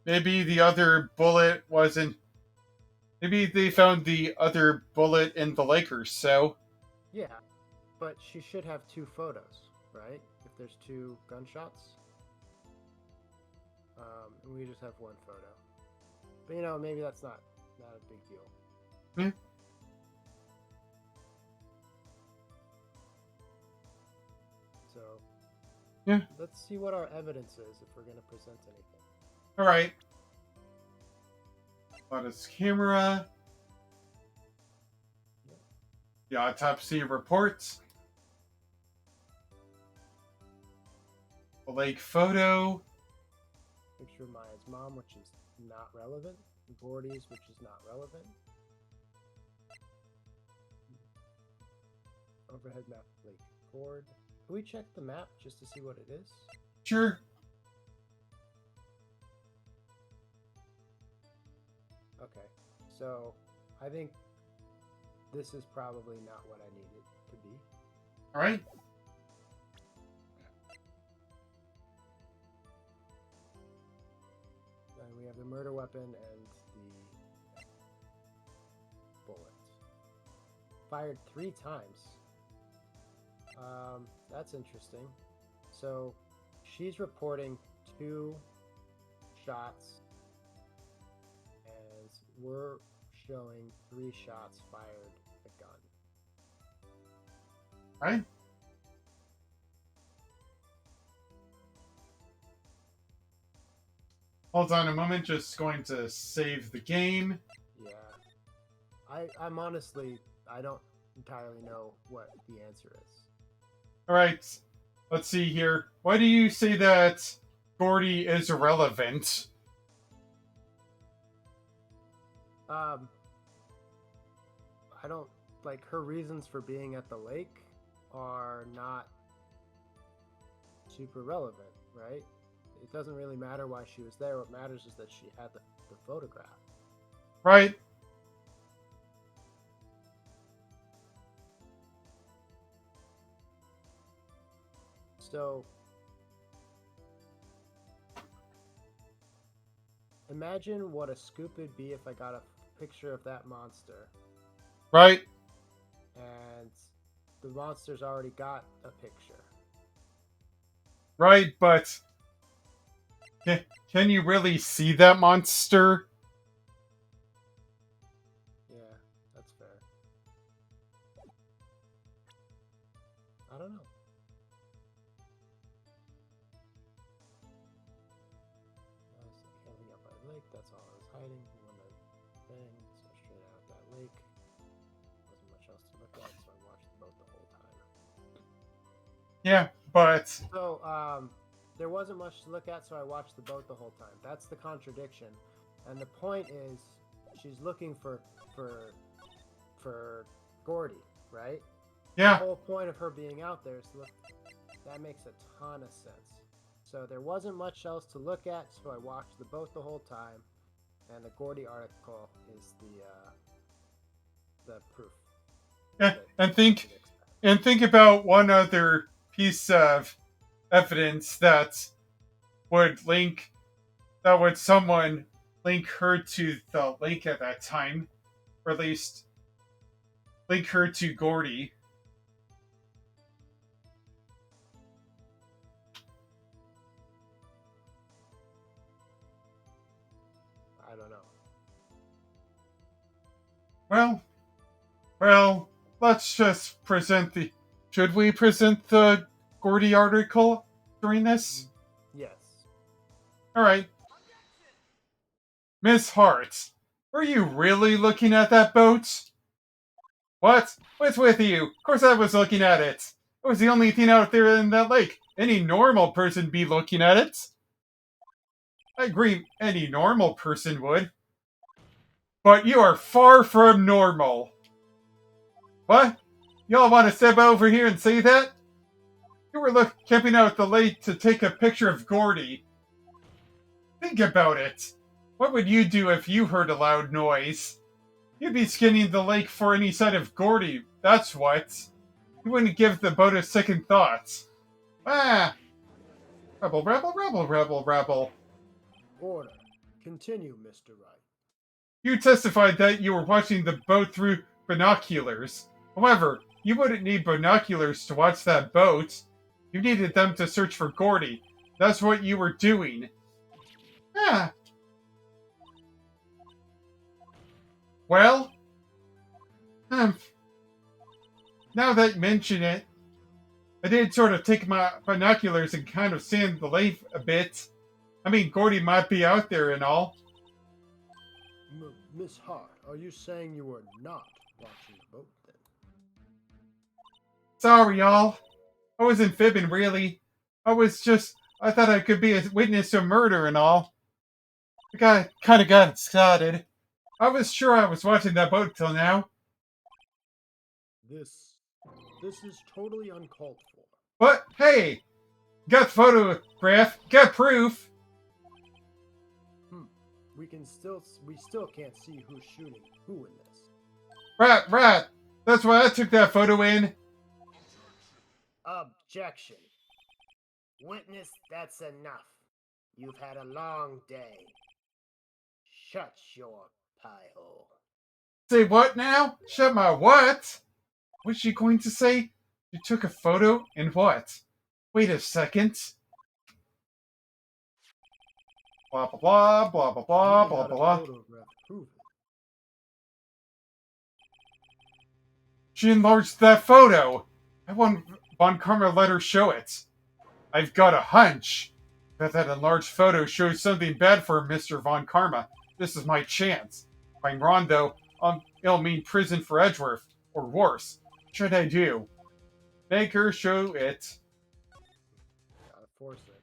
Maybe the other bullet wasn't. Maybe they found the other bullet in the Lakers, so. Yeah, but she should have 2 photos, right? If there's 2 gunshots. And we just have 1 photo. But maybe that's not a big deal. Hmm. So, yeah. Let's see what our evidence is if we're going to present anything. All right. On his camera. Yeah. The autopsy reports. The lake photo. Picture of Maya's mom, which is not relevant. Gordy's, which is not relevant. Overhead map of Lake Gord. Can we check the map just to see what it is? Sure. Okay, so I think this is probably not what I need it to be. All right. And we have the murder weapon and the bullet. Fired 3 times. That's interesting. So she's reporting 2 shots, and we're showing 3 shots fired at a gun. Right. Hold on a moment, just going to save the game. Yeah. I'm honestly, I don't entirely know what the answer is. Alright, let's see here. Why do you say that Gordy is irrelevant? I don't, like, her reasons for being at the lake are not super relevant, right? It doesn't really matter why she was there. What matters is that she had the photograph. Right. So, imagine what a scoop would be if I got a picture of that monster. Right. And the monster's already got a picture. Right, but can you really see that monster? Yeah, that's fair. I don't know. I was camping up by the lake. That's all I was hiding. When the thing, so straight out that lake. Wasn't much else to look at, so I watched the boat the whole time. Yeah, but So, there wasn't much to look at, so I watched the boat the whole time. That's the contradiction. And the point is, she's looking for Gordy, right? yeah. The whole point of her being out there is to look. That makes a ton of sense. So there wasn't much else to look at, so I watched the boat the whole time. And the Gordy article is the proof. Yeah, and think about one other piece of evidence that would someone link her to the lake at that time, or at least link her to Gordy. I don't know. Well, let's just present the. Should we present the Gordy article during this? Yes. Alright. Miss Hart, were you really looking at that boat? What? What's with you? Of course I was looking at it. It was the only thing out there in that lake. Any normal person be looking at it. I agree, any normal person would. But you are far from normal. What? Y'all want to step over here and say that? You were camping out at the lake to take a picture of Gordy. Think about it. What would you do if you heard a loud noise? You'd be scanning the lake for any sign of Gordy, that's what. You wouldn't give the boat a second thought. Ah! Rebel, rebel, rebel, rebel, rebel. Order. Continue, Mr. Wright. You testified that you were watching the boat through binoculars. However, you wouldn't need binoculars to watch that boat. You needed them to search for Gordy. That's what you were doing. Ah. Well, now that you mention it, I did sort of take my binoculars and kind of scan the lake a bit. I mean, Gordy might be out there and all. Miss Hart, are you saying you were not watching the boat then? Sorry, y'all. I wasn't fibbing, really. I thought I could be a witness to a murder and all. I kind of got started. I was sure I was watching that boat till now. This is totally uncalled for. But, hey! Got the photograph, got proof! We still can't see who's shooting who in this. Right. That's why I took that photo in. Objection. Witness, that's enough. You've had a long day. Shut your pie hole. Say what now? Shut my what? What's she going to say? You took a photo and what? Wait a second. Blah blah blah blah blah blah blah blah. She enlarged that photo. I want Von Karma let her show it. I've got a hunch that enlarged photo shows something bad for Mr. Von Karma. This is my chance. If I'm wrong, though, it'll mean prison for Edgeworth, or worse. What should I do? Make her show it. Gotta force it.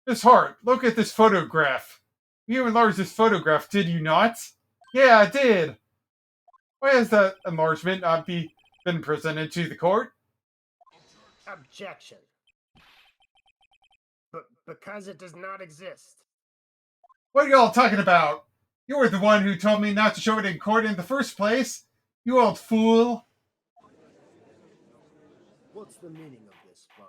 Miss Hart, look at this photograph. You enlarged this photograph, did you not? Yeah, I did. Why has that enlargement not been presented to the court? Objection. Because it does not exist. What are y'all talking about? You were the one who told me not to show it in court in the first place. You old fool. What's the meaning of this, Von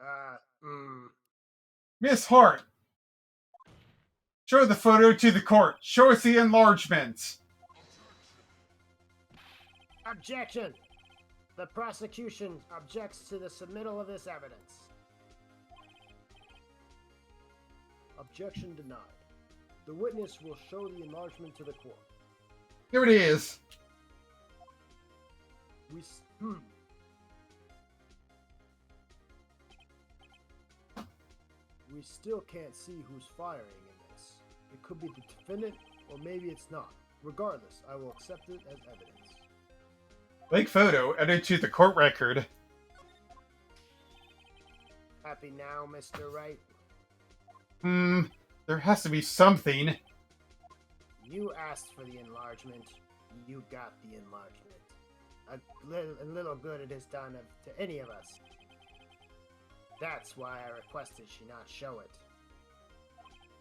Karma? Miss Hart, show the photo to the court. Show us the enlargement. Objection! The prosecution objects to the submittal of this evidence. Objection denied. The witness will show the enlargement to the court. Here it is. We still can't see who's firing in this. It could be the defendant, or maybe it's not. Regardless, I will accept it as evidence. Lake photo added to the court record. Happy now, Mr. Wright? There has to be something. You asked for the enlargement. You got the enlargement. A little good it has done to any of us. That's why I requested she not show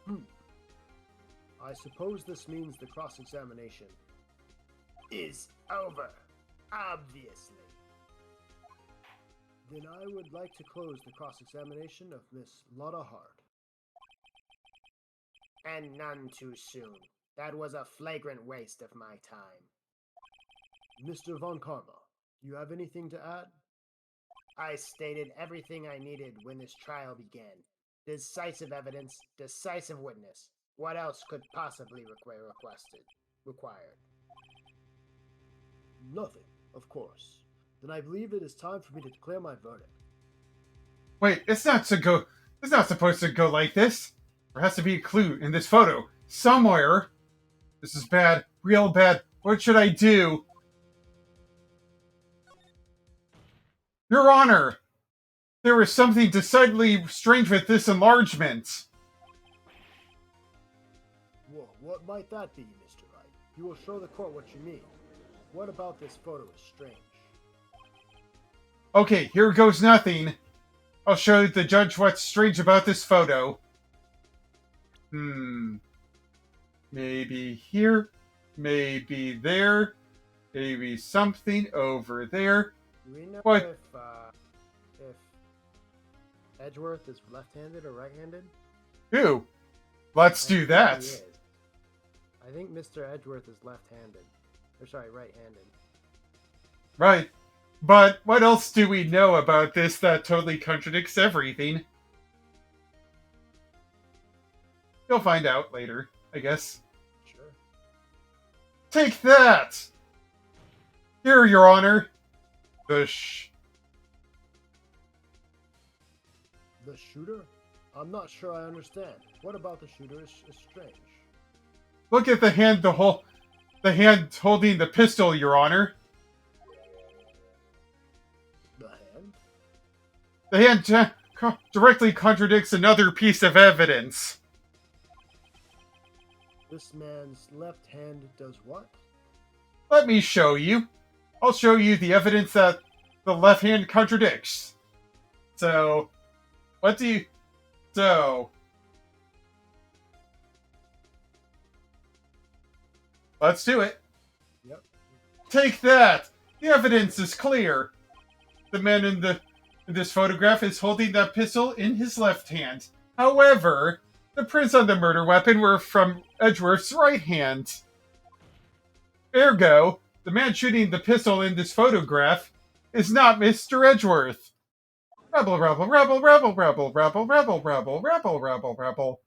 it. I suppose this means the cross-examination is over. Obviously. Then I would like to close the cross-examination of Miss Lotta Hart. And none too soon. That was a flagrant waste of my time. Mr. Von Karma, you have anything to add? I stated everything I needed when this trial began. Decisive evidence, decisive witness. What else could possibly required? Nothing, of course. Then I believe it is time for me to declare my verdict. Wait, it's not supposed to go like this. There has to be a clue in this photo. Somewhere. This is bad. Real bad. What should I do? Your Honor! There is something decidedly strange with this enlargement. Well, what might that be, Mr. Wright? You will show the court what you mean. What about this photo is strange? Okay, here goes nothing. I'll show the judge what's strange about this photo. Maybe here, maybe there, maybe something over there. Do we know What? if Edgeworth is left-handed or right-handed? Who? Let's do that. He is. I think Mr. Edgeworth is left-handed. Or sorry, right-handed. Right. But what else do we know about this that totally contradicts everything? You'll find out later, I guess. Sure. Take that! Here, Your Honor. The shooter? I'm not sure I understand. What about the shooter is strange? Look at the hand, the hand holding the pistol, Your Honor. The hand? The hand directly contradicts another piece of evidence. This man's left hand does what? Let me show you. I'll show you the evidence that the left hand contradicts. So, what do you... So... Let's do it. Yep. Take that! The evidence is clear. The man in this photograph is holding that pistol in his left hand. However, the prints on the murder weapon were from Edgeworth's right hand. Ergo, the man shooting the pistol in this photograph is not Mr. Edgeworth. Rebel, rebel, rebel, rebel, rebel, rebel, rebel, rebel, rebel, rebel, rebel.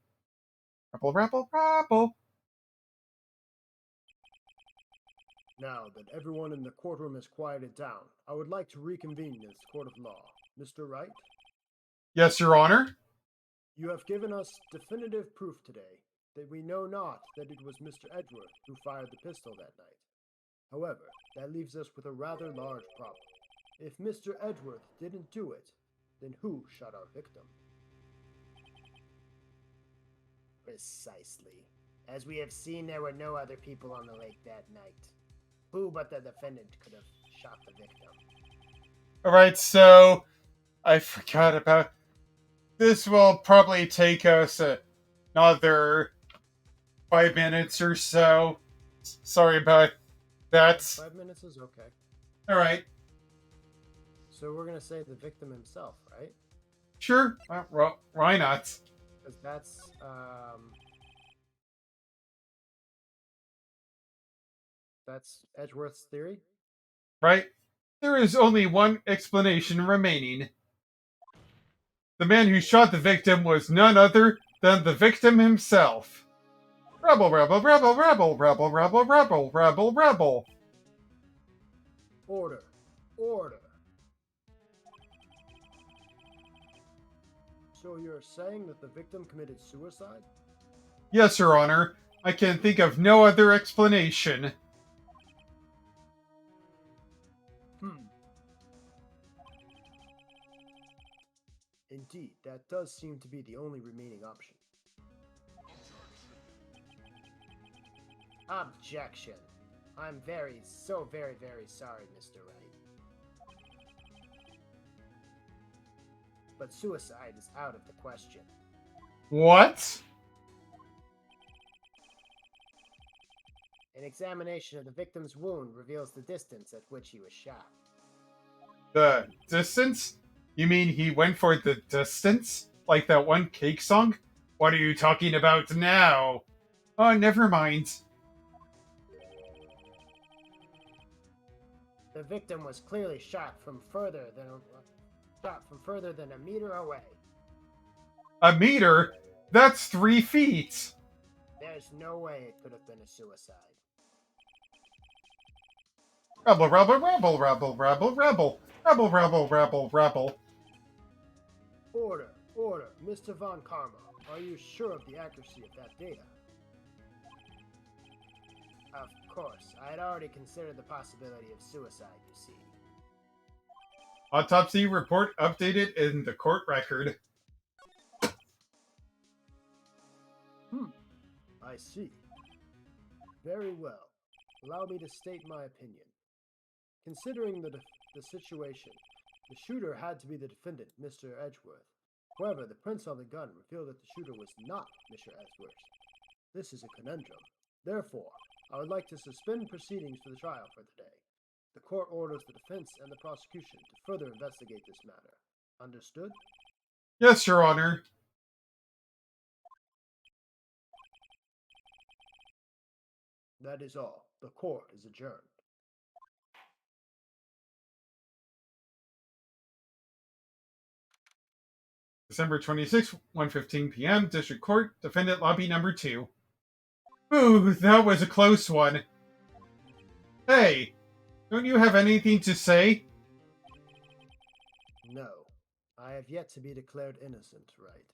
Rebel, rebel, rebel. Now that everyone in the courtroom has quieted down, I would like to reconvene this court of law. Mr. Wright? Yes, Your Honor? You have given us definitive proof today that we know not that it was Mr. Edgeworth who fired the pistol that night. However, that leaves us with a rather large problem. If Mr. Edgeworth didn't do it, then who shot our victim? Precisely. As we have seen, there were no other people on the lake that night. Who but the defendant could have shot the victim? Alright, so... I forgot about... This will probably take us another 5 minutes or so. Sorry about that. 5 minutes is okay. Alright. So we're going to say the victim himself, right? Sure. Well, why not? Because that's Edgeworth's theory? Right? There is only one explanation remaining. The man who shot the victim was none other than the victim himself. Rebel, rebel, rebel, rebel, rebel, rebel, rebel, rebel, rebel. Order. Order. So you're saying that the victim committed suicide? Yes, Your Honor. I can think of no other explanation. Indeed, that does seem to be the only remaining option. Objection. I'm very sorry, Mr. Wright. But suicide is out of the question. What? An examination of the victim's wound reveals the distance at which he was shot. The distance? You mean he went for the distance? Like that one Cake song? What are you talking about now? Oh, never mind. The victim was clearly shot from further than a meter away. A meter? That's 3 feet! There's no way it could have been a suicide. Rebel, rebel, rebel, rebel, rebel, rebel. Rebel, rebel, rebel, rebel. Order, order. Mr. Von Karma, are you sure of the accuracy of that data? Of course, I had already considered the possibility of suicide, you see. Autopsy report updated in the court record. I see. Very well. Allow me to state my opinion. Considering the situation, The shooter had to be the defendant, Mr. Edgeworth. However, the prints on the gun revealed that the shooter was not Mr. Edgeworth. This is a conundrum. Therefore, I would like to suspend proceedings for the trial for the day. The court orders the defense and the prosecution to further investigate this matter. Understood? Yes, Your Honor. That is all. The court is adjourned. December 26th, 1:15 p.m., District Court, Defendant Lobby Number 2. Ooh, that was a close one. Hey, don't you have anything to say? No. I have yet to be declared innocent, Wright.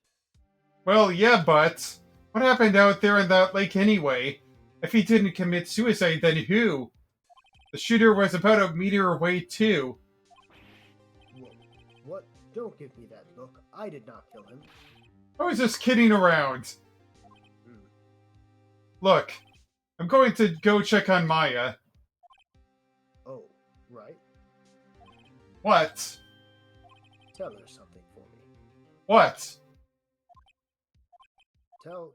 Well, yeah, but what happened out there in that lake anyway? If he didn't commit suicide, then who? The shooter was about a meter away, too. Whoa. What? Don't give me that look. I did not kill him. I was just kidding around. Look, I'm going to go check on Maya. Oh, right. What? Tell her something for me. What? Tell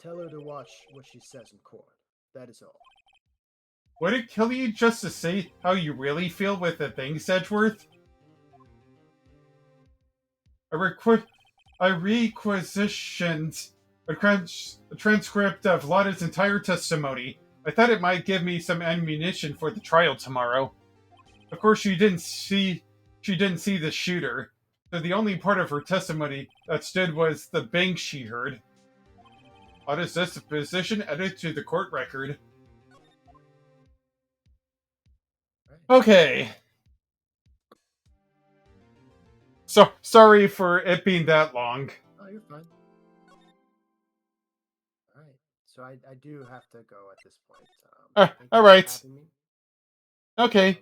her to watch what she says in court. That is all. Would it kill you just to say how you really feel with the things, Edgeworth? I requisitioned a transcript of Lotta's entire testimony. I thought it might give me some ammunition for the trial tomorrow. Of course, she didn't see the shooter, so the only part of her testimony that stood was the bang she heard. Lotta's disposition added to the court record. Okay. So sorry for it being that long. Oh, you're fine. Alright. So I do have to go at this point. Alright. Okay.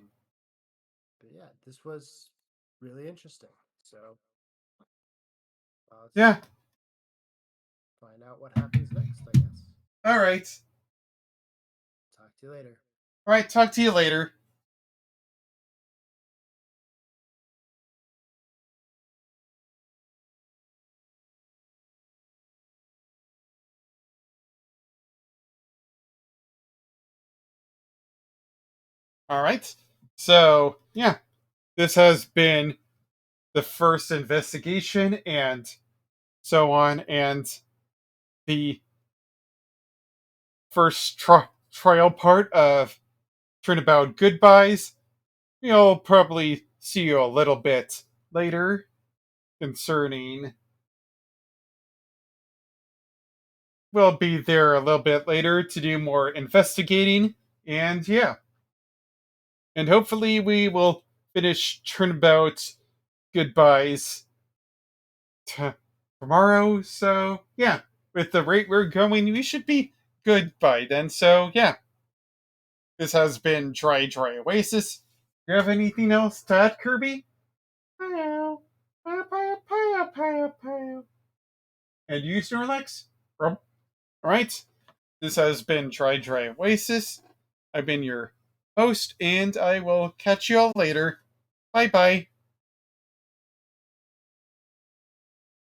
But yeah, this was really interesting. So yeah. Find out what happens next, I guess. Alright. Talk to you later. Alright, talk to you later. Alright. So, yeah. This has been the first investigation and so on, and the first trial part of Turnabout Goodbyes. We'll probably see you a little bit later concerning. We'll be there a little bit later to do more investigating, and yeah. And hopefully we will finish Turnabout Goodbyes tomorrow. So, yeah. With the rate we're going, we should be good by then. So, yeah. This has been Dry Oasis. Do you have anything else to add, Kirby? And you, Snorlax? Alright. This has been Dry Oasis. I've been your host, and I will catch you all later. Bye-bye.